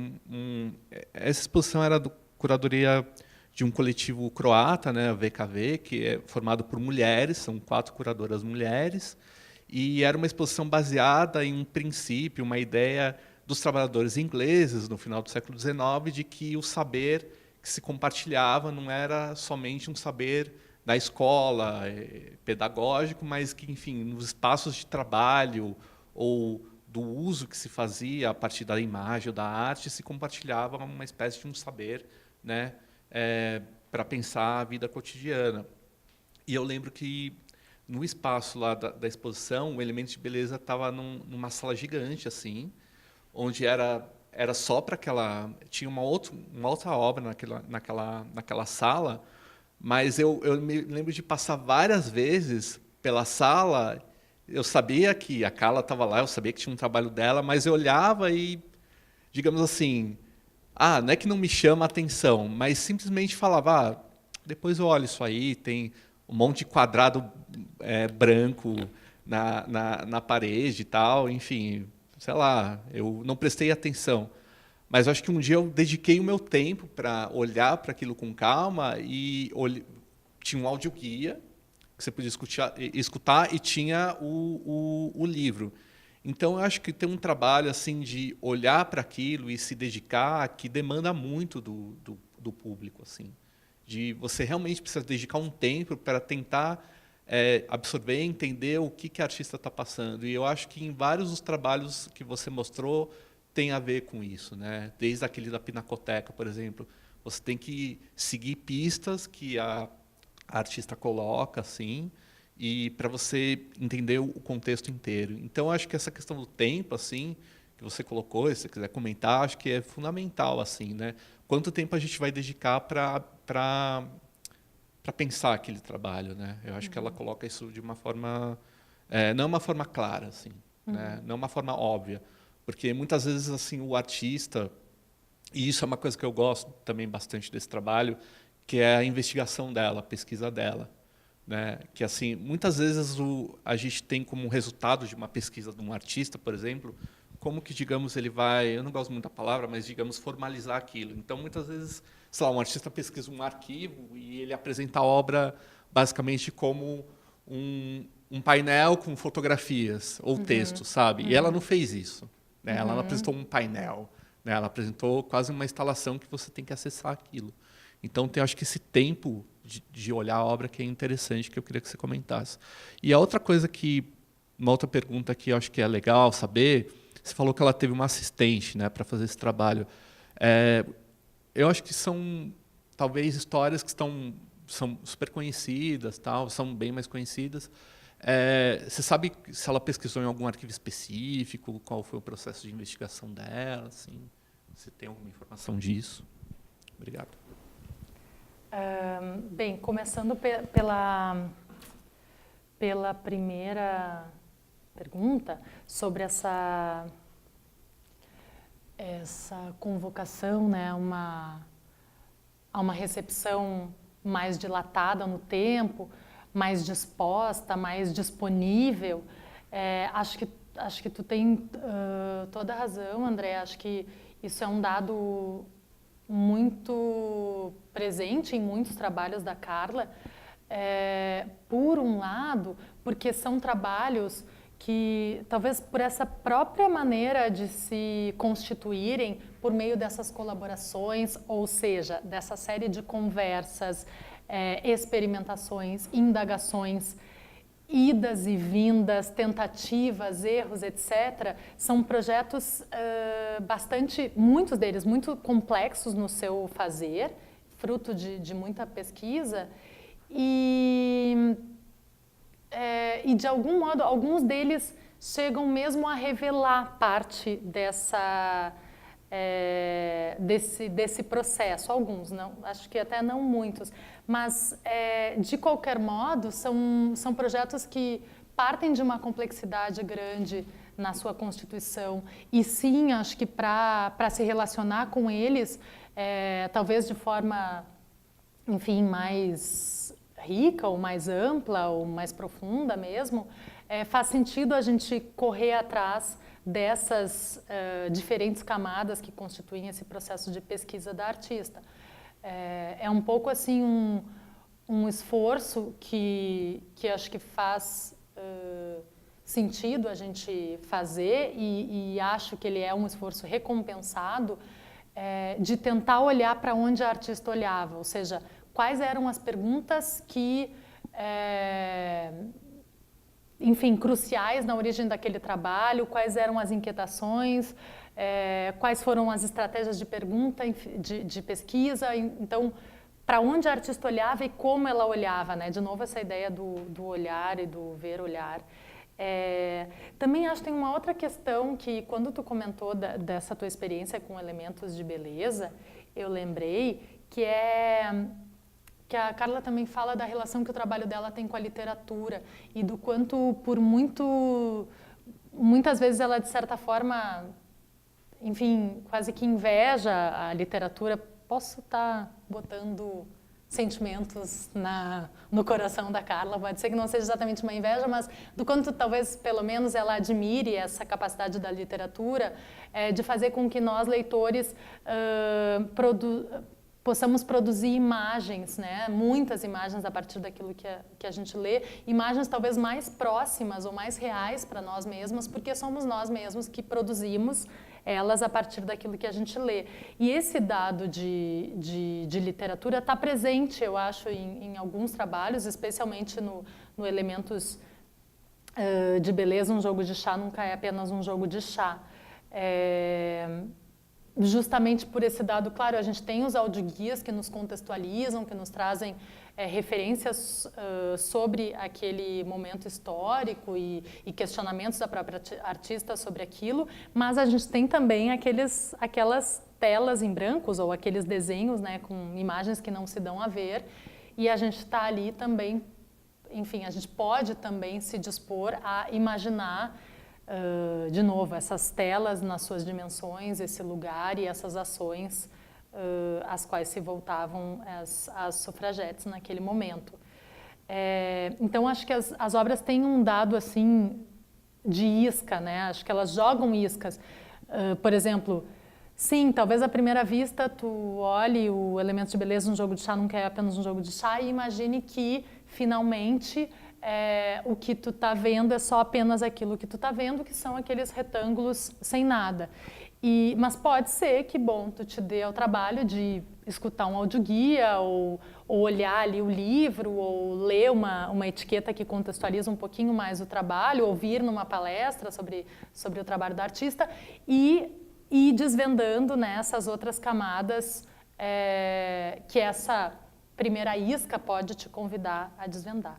essa exposição era da curadoria de um coletivo croata, né, a VKV, que é formado por mulheres, são 4 curadoras mulheres, e era uma exposição baseada em um princípio, uma ideia dos trabalhadores ingleses no final do século XIX, de que o saber que se compartilhava não era somente um saber da escola, pedagógico, mas que, enfim, nos espaços de trabalho ou do uso que se fazia a partir da imagem ou da arte, se compartilhava uma espécie de um saber, né, para pensar a vida cotidiana. E eu lembro que, no espaço lá da exposição, o Elemento de Beleza estava numa sala gigante, assim, onde era só para aquela... Tinha uma outra obra naquela sala, mas eu me lembro de passar várias vezes pela sala. Eu sabia que a Carla estava lá, eu sabia que tinha um trabalho dela, mas eu olhava e, digamos assim, não é que não me chama a atenção, mas simplesmente falava, depois eu olho isso aí, tem um monte de quadrado branco na parede e tal, enfim, sei lá, eu não prestei atenção. Mas eu acho que um dia eu dediquei o meu tempo para olhar para aquilo com calma e tinha um audioguia que você podia escutar e tinha o livro. Então, eu acho que tem um trabalho assim de olhar para aquilo e se dedicar que demanda muito do público, assim, de você realmente precisa dedicar um tempo para tentar absorver, entender o que a artista está passando. E eu acho que em vários dos trabalhos que você mostrou tem a ver com isso, né? Desde aquele da Pinacoteca, por exemplo, você tem que seguir pistas que a artista coloca, assim, e para você entender o contexto inteiro. Então, eu acho que essa questão do tempo, assim, que você colocou, se você quiser comentar, acho que é fundamental, assim, né? Quanto tempo a gente vai dedicar para pensar aquele trabalho, né? Eu acho que ela coloca isso de uma forma, não uma forma clara, assim, né? Não uma forma óbvia, porque muitas vezes assim o artista, e isso é uma coisa que eu gosto também bastante desse trabalho, que é a investigação dela, a pesquisa dela, né? Que assim muitas vezes a gente tem como resultado de uma pesquisa de um artista, por exemplo, como que, digamos, ele vai, eu não gosto muito da palavra, mas, digamos, formalizar aquilo. Então, muitas vezes, sei lá, um artista pesquisa um arquivo e ele apresenta a obra basicamente como um painel com fotografias ou texto, sabe? E ela não fez isso, né? Ela não apresentou um painel, né? Ela apresentou quase uma instalação que você tem que acessar aquilo. Então, tem, acho que esse tempo de olhar a obra que é interessante, que eu queria que você comentasse. E a outra coisa uma outra pergunta que eu acho que é legal saber, você falou que ela teve uma assistente, né, para fazer esse trabalho. Eu acho que são, talvez, histórias que são super conhecidas, são bem mais conhecidas. Você sabe se ela pesquisou em algum arquivo específico? Qual foi o processo de investigação dela? Assim, você tem alguma informação disso? Obrigado. Bem, começando pela primeira pergunta sobre essa convocação, né, a uma recepção mais dilatada no tempo, mais disposta, mais disponível. Acho que tu tem toda a razão, André. Acho que isso é um dado muito presente em muitos trabalhos da Carla. Por um lado, porque são trabalhos que, talvez por essa própria maneira de se constituírem por meio dessas colaborações, ou seja, dessa série de conversas, experimentações, indagações, idas e vindas, tentativas, erros, etc., são projetos muitos deles muito complexos no seu fazer, fruto de muita pesquisa, e de algum modo, alguns deles chegam mesmo a revelar parte desse processo. Alguns, não, acho que até não muitos, mas de qualquer modo são projetos que partem de uma complexidade grande na sua constituição, e sim, acho que para se relacionar com eles, talvez de forma, enfim, mais rica, ou mais ampla, ou mais profunda mesmo, faz sentido a gente correr atrás dessas diferentes camadas que constituem esse processo de pesquisa da artista. É um pouco assim um esforço que acho que faz sentido a gente fazer, e acho que ele é um esforço recompensado, de tentar olhar para onde a artista olhava, ou seja, quais eram as perguntas que, enfim, cruciais na origem daquele trabalho, quais eram as inquietações, quais foram as estratégias de pergunta, de pesquisa. Então, para onde a artista olhava e como ela olhava, né? De novo, essa ideia do olhar e do ver olhar. Também acho que tem uma outra questão que, quando tu comentou dessa tua experiência com elementos de beleza, eu lembrei que a Carla também fala da relação que o trabalho dela tem com a literatura e do quanto, muitas vezes ela, de certa forma, enfim, quase que inveja a literatura. Posso estar botando sentimentos no coração da Carla, pode ser que não seja exatamente uma inveja, mas do quanto talvez, pelo menos, ela admire essa capacidade da literatura de fazer com que nós, leitores, possamos produzir imagens, né? Muitas imagens a partir daquilo que a gente lê, imagens talvez mais próximas ou mais reais para nós mesmos, porque somos nós mesmos que produzimos elas a partir daquilo que a gente lê. E esse dado de literatura está presente, eu acho, em alguns trabalhos, especialmente no Elementos de Beleza. Um jogo de chá nunca é apenas um jogo de chá. Justamente por esse dado, claro, a gente tem os audioguias que nos contextualizam, que nos trazem referências sobre aquele momento histórico e questionamentos da própria artista sobre aquilo, mas a gente tem também aquelas telas em brancos ou aqueles desenhos, né, com imagens que não se dão a ver, e a gente está ali também, enfim, a gente pode também se dispor a imaginar de novo, essas telas nas suas dimensões, esse lugar e essas ações às quais se voltavam as sufragetes naquele momento. Então, acho que as obras têm um dado assim de isca, né? Acho que elas jogam iscas. Por exemplo, sim, talvez à primeira vista tu olhe o Elemento de Beleza, um jogo de chá nunca é apenas um jogo de chá, e imagine que, finalmente, o que tu está vendo é só apenas aquilo que tu está vendo, que são aqueles retângulos sem nada. Mas pode ser que, bom, tu te dê ao trabalho de escutar um audioguia ou olhar ali o livro ou ler uma etiqueta que contextualiza um pouquinho mais o trabalho, ouvir numa palestra sobre o trabalho do artista e ir desvendando, né, essas outras camadas que essa primeira isca pode te convidar a desvendar.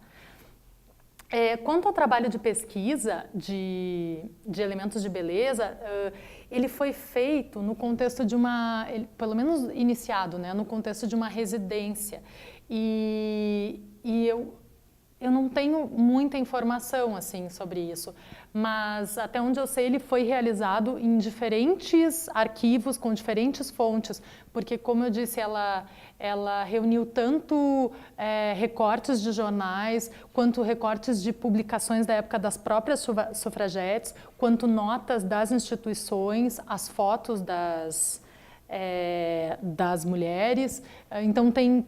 Quanto ao trabalho de pesquisa de elementos de beleza, ele foi feito no contexto de pelo menos iniciado, né, no contexto de uma residência. E eu não tenho muita informação assim sobre isso, mas até onde eu sei ele foi realizado em diferentes arquivos com diferentes fontes, porque, como eu disse, ela reuniu tanto recortes de jornais, quanto recortes de publicações da época das próprias sufragetes, quanto notas das instituições, as fotos das mulheres. Então tem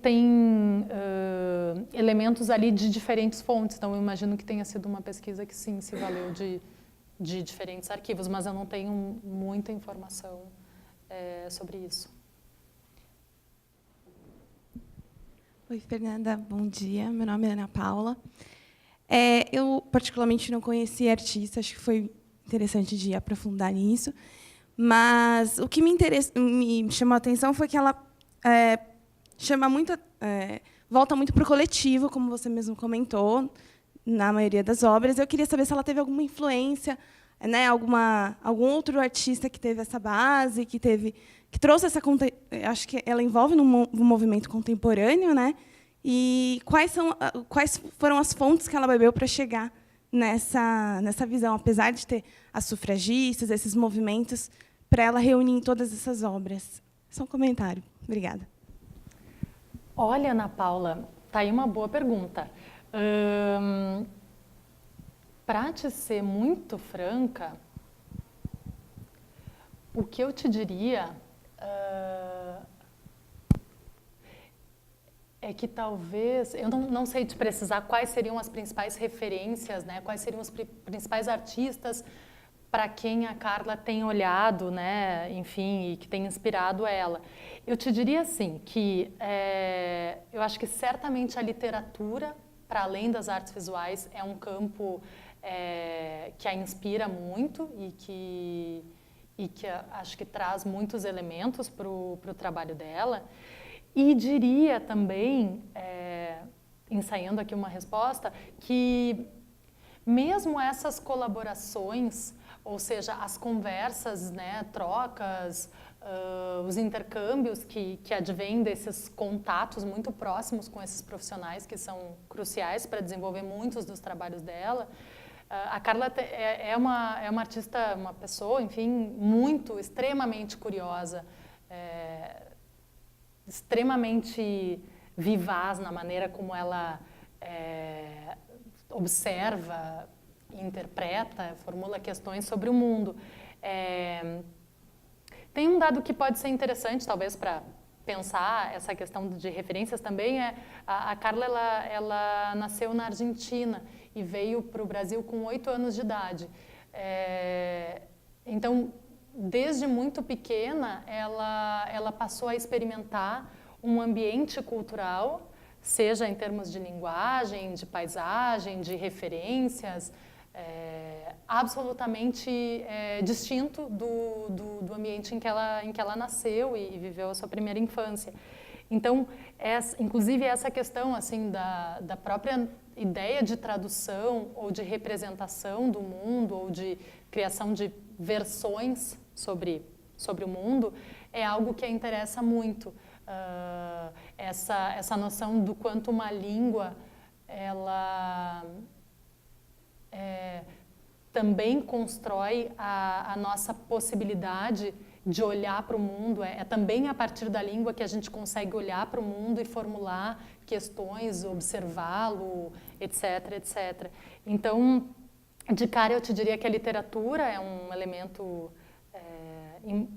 elementos ali de diferentes fontes. Então eu imagino que tenha sido uma pesquisa que sim se valeu de diferentes arquivos, mas eu não tenho muita informação sobre isso. Oi, Fernanda, bom dia. Meu nome é Ana Paula. Eu particularmente não conhecia a artista, acho que foi interessante de aprofundar nisso. Mas o que me chamou a atenção foi que ela volta muito para o coletivo, como você mesmo comentou, na maioria das obras. Eu queria saber se ela teve alguma influência, né, algum outro artista que teve essa base, que trouxe essa... Acho que ela envolve no movimento contemporâneo, né? E quais foram as fontes que ela bebeu para chegar nessa visão, apesar de ter as sufragistas, esses movimentos, para ela reunir em todas essas obras? Só um comentário. Obrigada. Olha, Ana Paula, tá aí uma boa pergunta. Para te ser muito franca, o que eu te diria é que talvez, eu não sei te precisar quais seriam as principais referências, né? Quais seriam os principais artistas para quem a Carla tem olhado, né? Enfim, e que tem inspirado ela. Eu te diria assim, que eu acho que certamente a literatura, para além das artes visuais, é um campo que a inspira muito e que acho que traz muitos elementos para o trabalho dela. E diria também, ensaiando aqui uma resposta, que mesmo essas colaborações, ou seja, as conversas, né, trocas, os intercâmbios que advêm desses contatos muito próximos com esses profissionais que são cruciais para desenvolver muitos dos trabalhos dela. A Carla é uma artista, uma pessoa, enfim, extremamente curiosa, extremamente vivaz na maneira como ela observa, interpreta, formula questões sobre o mundo. Tem um dado que pode ser interessante, talvez, para pensar essa questão de referências também a Carla ela nasceu na Argentina e veio para o Brasil com 8 anos de idade. Então, desde muito pequena, ela passou a experimentar um ambiente cultural, seja em termos de linguagem, de paisagem, de referências, absolutamente distinto do ambiente em que ela nasceu e viveu a sua primeira infância. Então, inclusive essa questão assim da própria ideia de tradução ou de representação do mundo ou de criação de versões sobre o mundo é algo que a interessa muito. Essa noção do quanto uma língua ela também constrói a nossa possibilidade de olhar para o mundo. É também a partir da língua que a gente consegue olhar para o mundo e formular questões, observá-lo, etc, etc. Então, de cara eu te diria que a literatura é um elemento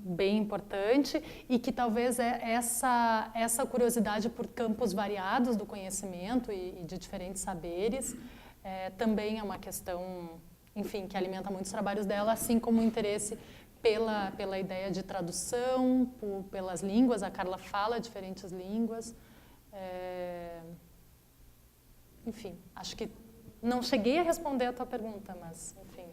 bem importante e que talvez essa curiosidade por campos variados do conhecimento e de diferentes saberes também é uma questão, enfim, que alimenta muitos trabalhos dela, assim como o interesse pela ideia de tradução, pelas línguas. A Carla fala diferentes línguas. Enfim, acho que não cheguei a responder a tua pergunta, mas, enfim.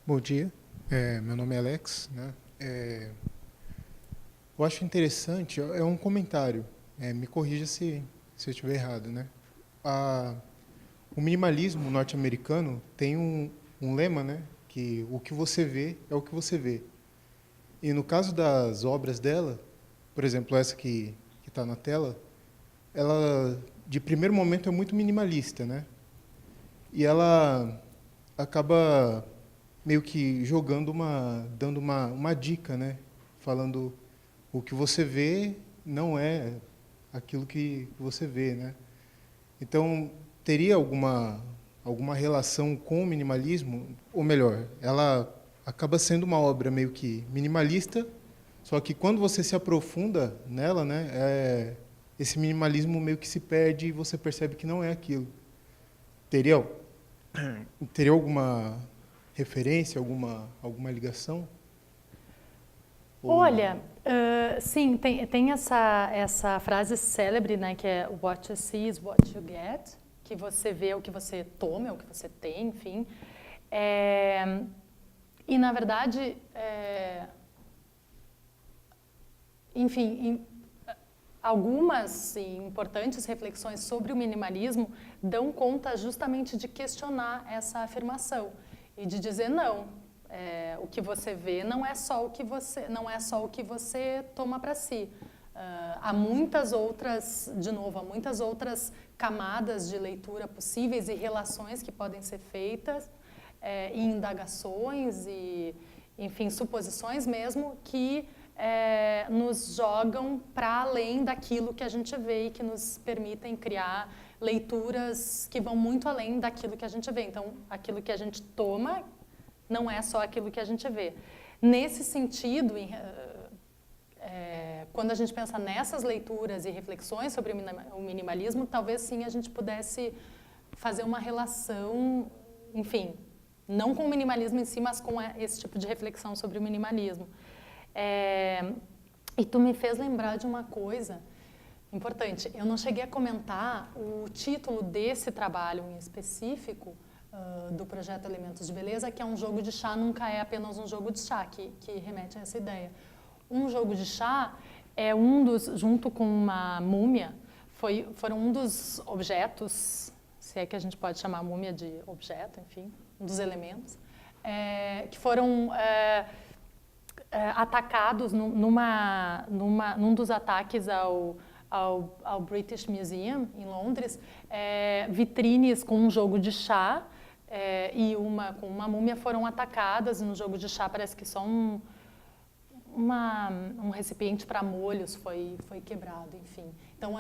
Bom dia, meu nome é Alex, né? Eu acho interessante, é um comentário, me corrija se eu estiver errado, né? O minimalismo norte-americano tem um lema, né? Que o que você vê é o que você vê. E no caso das obras dela, por exemplo, essa que está na tela, ela, de primeiro momento, é muito minimalista, né? E ela acaba meio que dando uma dica, né? Falando o que você vê não é aquilo que você vê, né? Então, teria alguma relação com o minimalismo? Ou melhor, ela acaba sendo uma obra meio que minimalista, só que quando você se aprofunda nela, né? Esse minimalismo meio que se perde e você percebe que não é aquilo. Teria alguma referência, alguma ligação? Olha, sim, tem essa frase célebre, né, que é what you see is what you get, que você vê o que você toma, o que você tem, enfim. E, na verdade, enfim, algumas importantes reflexões sobre o minimalismo dão conta justamente de questionar essa afirmação e de dizer não, o que você vê não é só o que você toma para si. Há muitas outras, de novo, há muitas outras camadas de leitura possíveis e relações que podem ser feitas, e indagações e, enfim, suposições mesmo que nos jogam para além daquilo que a gente vê e que nos permitem criar leituras que vão muito além daquilo que a gente vê. Então, aquilo que a gente toma não é só aquilo que a gente vê. Nesse sentido, quando a gente pensa nessas leituras e reflexões sobre o minimalismo, talvez sim a gente pudesse fazer uma relação, enfim, não com o minimalismo em si, mas com esse tipo de reflexão sobre o minimalismo. E tu me fez lembrar de uma coisa importante. Eu não cheguei a comentar o título desse trabalho em específico, do projeto Elementos de Beleza, que é um jogo de chá, nunca é apenas um jogo de chá, que remete a essa ideia. Um jogo de chá é junto com uma múmia, foram um dos objetos, se é que a gente pode chamar a múmia de objeto, enfim, um dos elementos, que foram atacados num dos ataques ao British Museum, em Londres, vitrines com um jogo de chá e com uma múmia foram atacadas. No jogo de chá parece que só um recipiente para molhos foi quebrado, enfim. Então,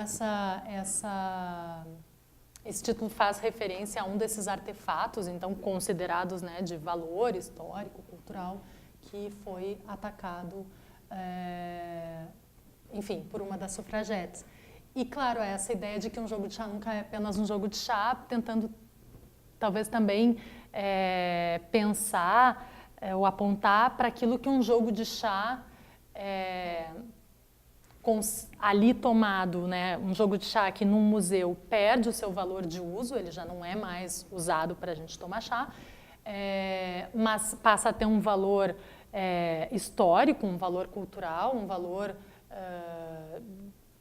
esse título faz referência a um desses artefatos, então, considerados, né, de valor histórico, cultural, que foi atacado, enfim, por uma das sufragetes. E, claro, essa ideia de que um jogo de chá nunca é apenas um jogo de chá, tentando, talvez, também pensar ou apontar para aquilo que um jogo de chá ali tomado, né, um jogo de chá que num museu perde o seu valor de uso, ele já não é mais usado para a gente tomar chá, mas passa a ter um valor histórico, um valor cultural, um valor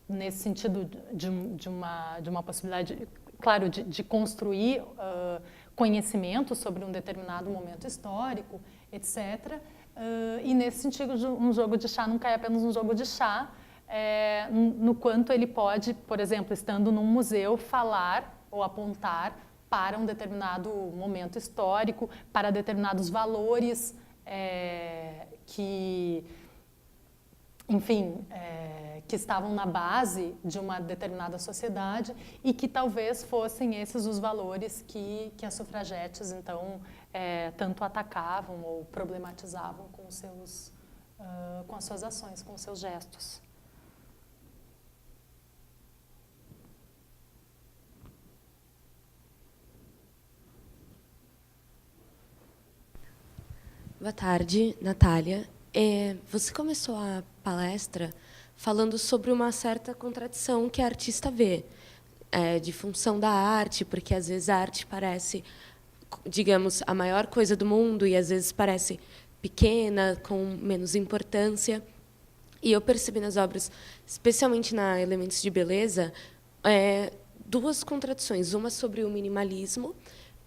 nesse sentido de uma possibilidade, claro, de construir conhecimento sobre um determinado momento histórico, etc. E nesse sentido, um jogo de chá nunca é apenas um jogo de chá, no quanto ele pode, por exemplo, estando num museu, falar ou apontar para um determinado momento histórico, para determinados valores que, enfim, que estavam na base de uma determinada sociedade e que talvez fossem esses os valores que as sufragetes, então, tanto atacavam ou problematizavam com as suas ações, com os seus gestos. Boa tarde, Natália. Você começou a palestra falando sobre uma certa contradição que a artista vê, de função da arte, porque às vezes a arte parece, digamos, a maior coisa do mundo e às vezes parece pequena, com menos importância. E eu percebi nas obras, especialmente na Elementos de Beleza, duas contradições. Uma sobre o minimalismo,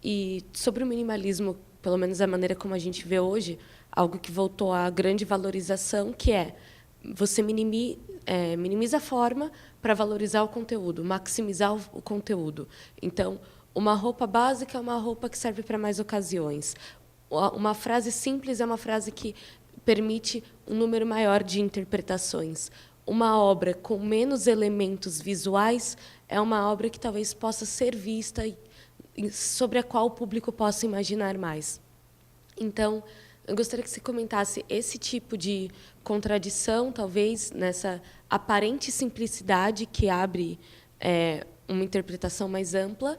e sobre o minimalismo, pelo menos a maneira como a gente vê hoje, algo que voltou à grande valorização, que você minimiza a forma para valorizar o conteúdo, maximizar o conteúdo. Então, uma roupa básica é uma roupa que serve para mais ocasiões. Uma frase simples é uma frase que permite um número maior de interpretações. Uma obra com menos elementos visuais é uma obra que talvez possa ser vista e sobre a qual o público possa imaginar mais. Então, eu gostaria que você comentasse esse tipo de contradição, talvez, nessa aparente simplicidade que abre uma interpretação mais ampla,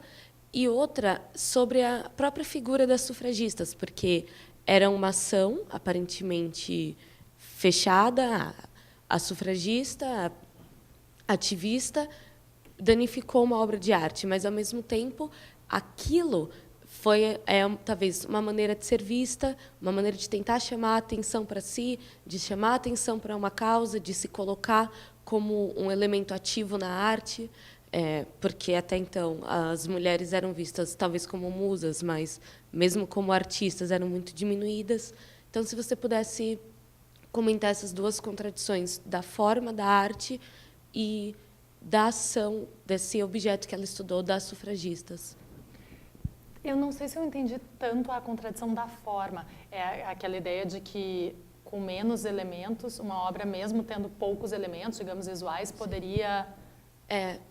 e outra sobre a própria figura das sufragistas, porque era uma ação aparentemente fechada, a sufragista, a ativista, danificou uma obra de arte, mas, ao mesmo tempo, aquilo foi talvez uma maneira de ser vista, uma maneira de tentar chamar a atenção para si, de chamar a atenção para uma causa, de se colocar como um elemento ativo na arte, porque até então as mulheres eram vistas talvez como musas, mas mesmo como artistas eram muito diminuídas. Então, se você pudesse comentar essas duas contradições da forma da arte e da ação desse objeto que ela estudou, das sufragistas. Eu não sei se eu entendi tanto a contradição da forma. É aquela ideia de que, com menos elementos, uma obra, mesmo tendo poucos elementos, digamos, visuais, poderia...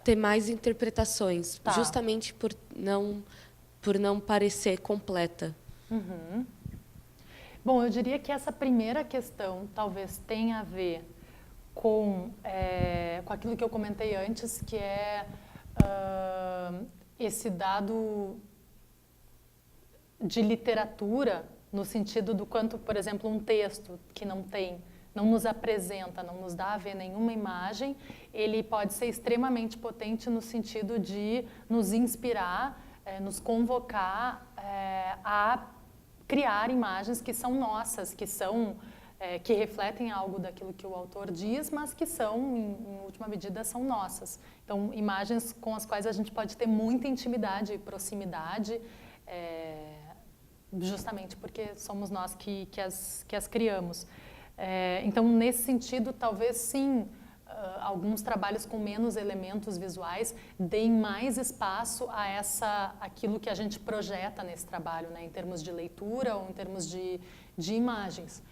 ter mais interpretações, Tá. Justamente por não parecer completa. Uhum. Bom, eu diria que essa primeira questão talvez tenha a ver com aquilo que eu comentei antes, que é esse dado de literatura, no sentido do quanto, por exemplo, um texto que não nos apresenta, não nos dá a ver nenhuma imagem, ele pode ser extremamente potente no sentido de nos inspirar, nos convocar a criar imagens que são nossas, que refletem algo daquilo que o autor diz, mas que em última medida, são nossas. Então, imagens com as quais a gente pode ter muita intimidade e proximidade, justamente porque somos nós que as criamos. Então, nesse sentido, talvez sim, alguns trabalhos com menos elementos visuais deem mais espaço a aquilo que a gente projeta nesse trabalho, né, em termos de leitura ou em termos de imagens.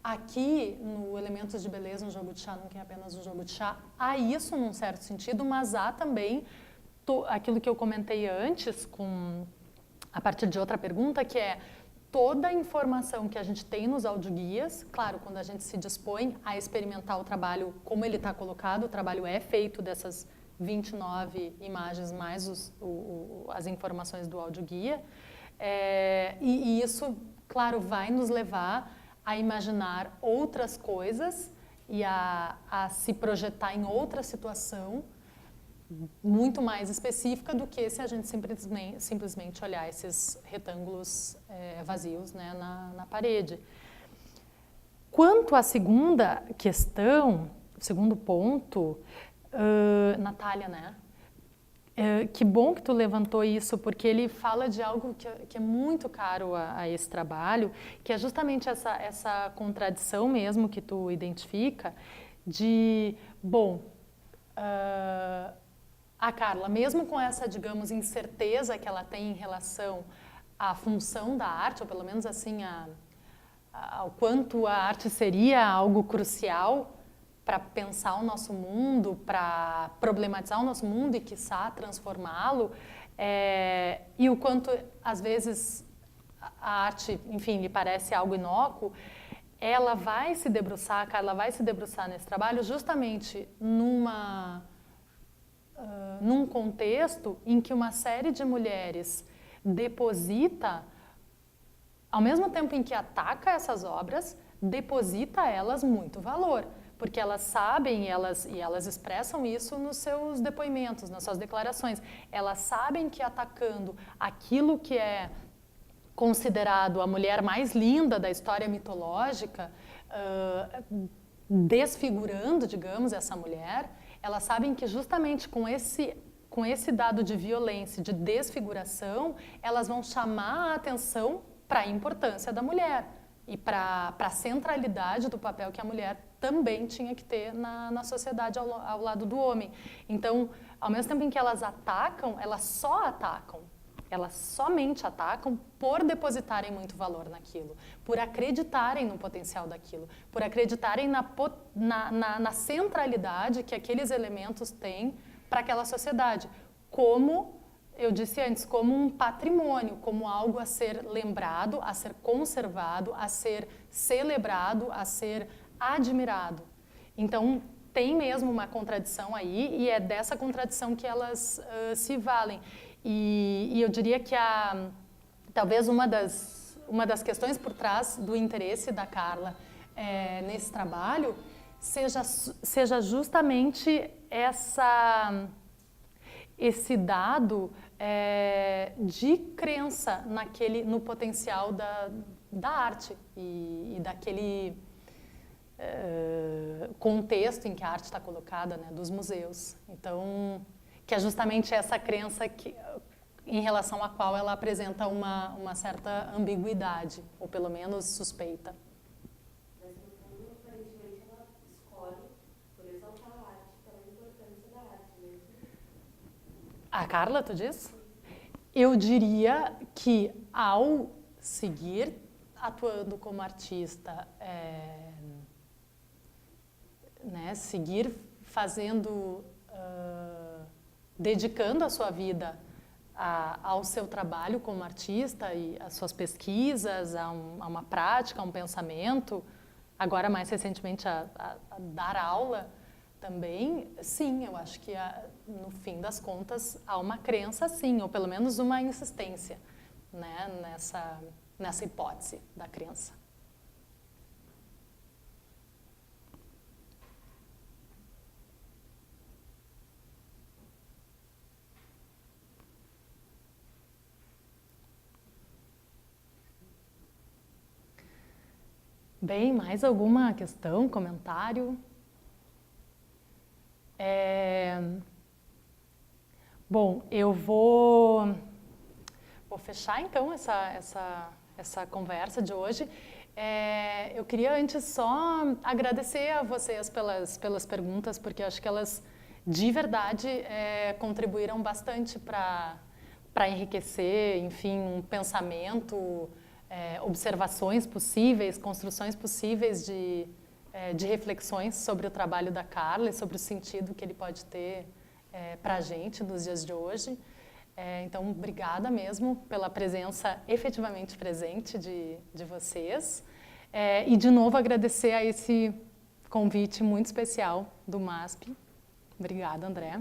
Aqui, no Elementos de Beleza, no Jogo de Chá, não que é apenas um jogo de chá, há isso num certo sentido, mas há também aquilo que eu comentei antes, a partir de outra pergunta, que é toda a informação que a gente tem nos audioguias. Claro, quando a gente se dispõe a experimentar o trabalho como ele está colocado, o trabalho é feito dessas 29 imagens mais as informações do audioguia, e isso, claro, vai nos levar a imaginar outras coisas e a se projetar em outra situação muito mais específica do que se a gente simplesmente olhar esses retângulos vazios, né, na parede. Quanto à segunda questão, o segundo ponto, Natália, né? Que bom que tu levantou isso, porque ele fala de algo que é muito caro a esse trabalho, que é justamente essa contradição mesmo que tu identifica de, bom, a Carla, mesmo com essa, digamos, incerteza que ela tem em relação à função da arte, ou pelo menos assim, ao quanto a arte seria algo crucial para pensar o nosso mundo, para problematizar o nosso mundo e, quiçá, transformá-lo, e o quanto, às vezes, a arte, enfim, lhe parece algo inócuo, ela vai se debruçar, a Carla vai se debruçar nesse trabalho justamente num contexto em que uma série de mulheres deposita, ao mesmo tempo em que ataca essas obras, deposita a elas muito valor. Porque elas sabem, e elas expressam isso nos seus depoimentos, nas suas declarações. Elas sabem que atacando aquilo que é considerado a mulher mais linda da história mitológica, desfigurando, digamos, essa mulher, elas sabem que justamente com esse dado de violência, de desfiguração, elas vão chamar a atenção para a importância da mulher e para a centralidade do papel que a mulher também tinha que ter na sociedade ao lado do homem. Então, ao mesmo tempo em que elas atacam, elas somente atacam por depositarem muito valor naquilo, por acreditarem no potencial daquilo, por acreditarem na centralidade que aqueles elementos têm para aquela sociedade, como eu disse antes, como um patrimônio, como algo a ser lembrado, a ser conservado, a ser celebrado, a ser admirado. Então, tem mesmo uma contradição aí, e é dessa contradição que elas se valem. E eu diria que talvez uma das questões por trás do interesse da Carla nesse trabalho seja justamente esse dado de crença no potencial da arte e daquele contexto em que a arte está colocada, né, dos museus. Então, que é justamente essa crença em relação à qual ela apresenta uma certa ambiguidade, ou pelo menos suspeita. Mas, no fundo, aparentemente, ela escolhe por exaltar a arte, pela importância da arte mesmo. A Carla, tu diz? Eu diria que, ao seguir atuando como artista, né, seguir fazendo, dedicando a sua vida ao seu trabalho como artista e às suas pesquisas, a uma prática, a um pensamento, agora mais recentemente a dar aula também, sim, eu acho que no fim das contas há uma crença, sim, ou pelo menos uma insistência, né, nessa hipótese da crença. Bem, mais alguma questão, comentário? Bom, eu vou fechar então essa conversa de hoje. Eu queria antes só agradecer a vocês pelas perguntas, porque eu acho que elas de verdade contribuíram bastante para enriquecer, enfim, um pensamento observações possíveis, construções possíveis de reflexões sobre o trabalho da Carla e sobre o sentido que ele pode ter para a gente nos dias de hoje. Então, obrigada mesmo pela presença efetivamente presente de vocês. E, de novo, agradecer a esse convite muito especial do MASP. Obrigada, André.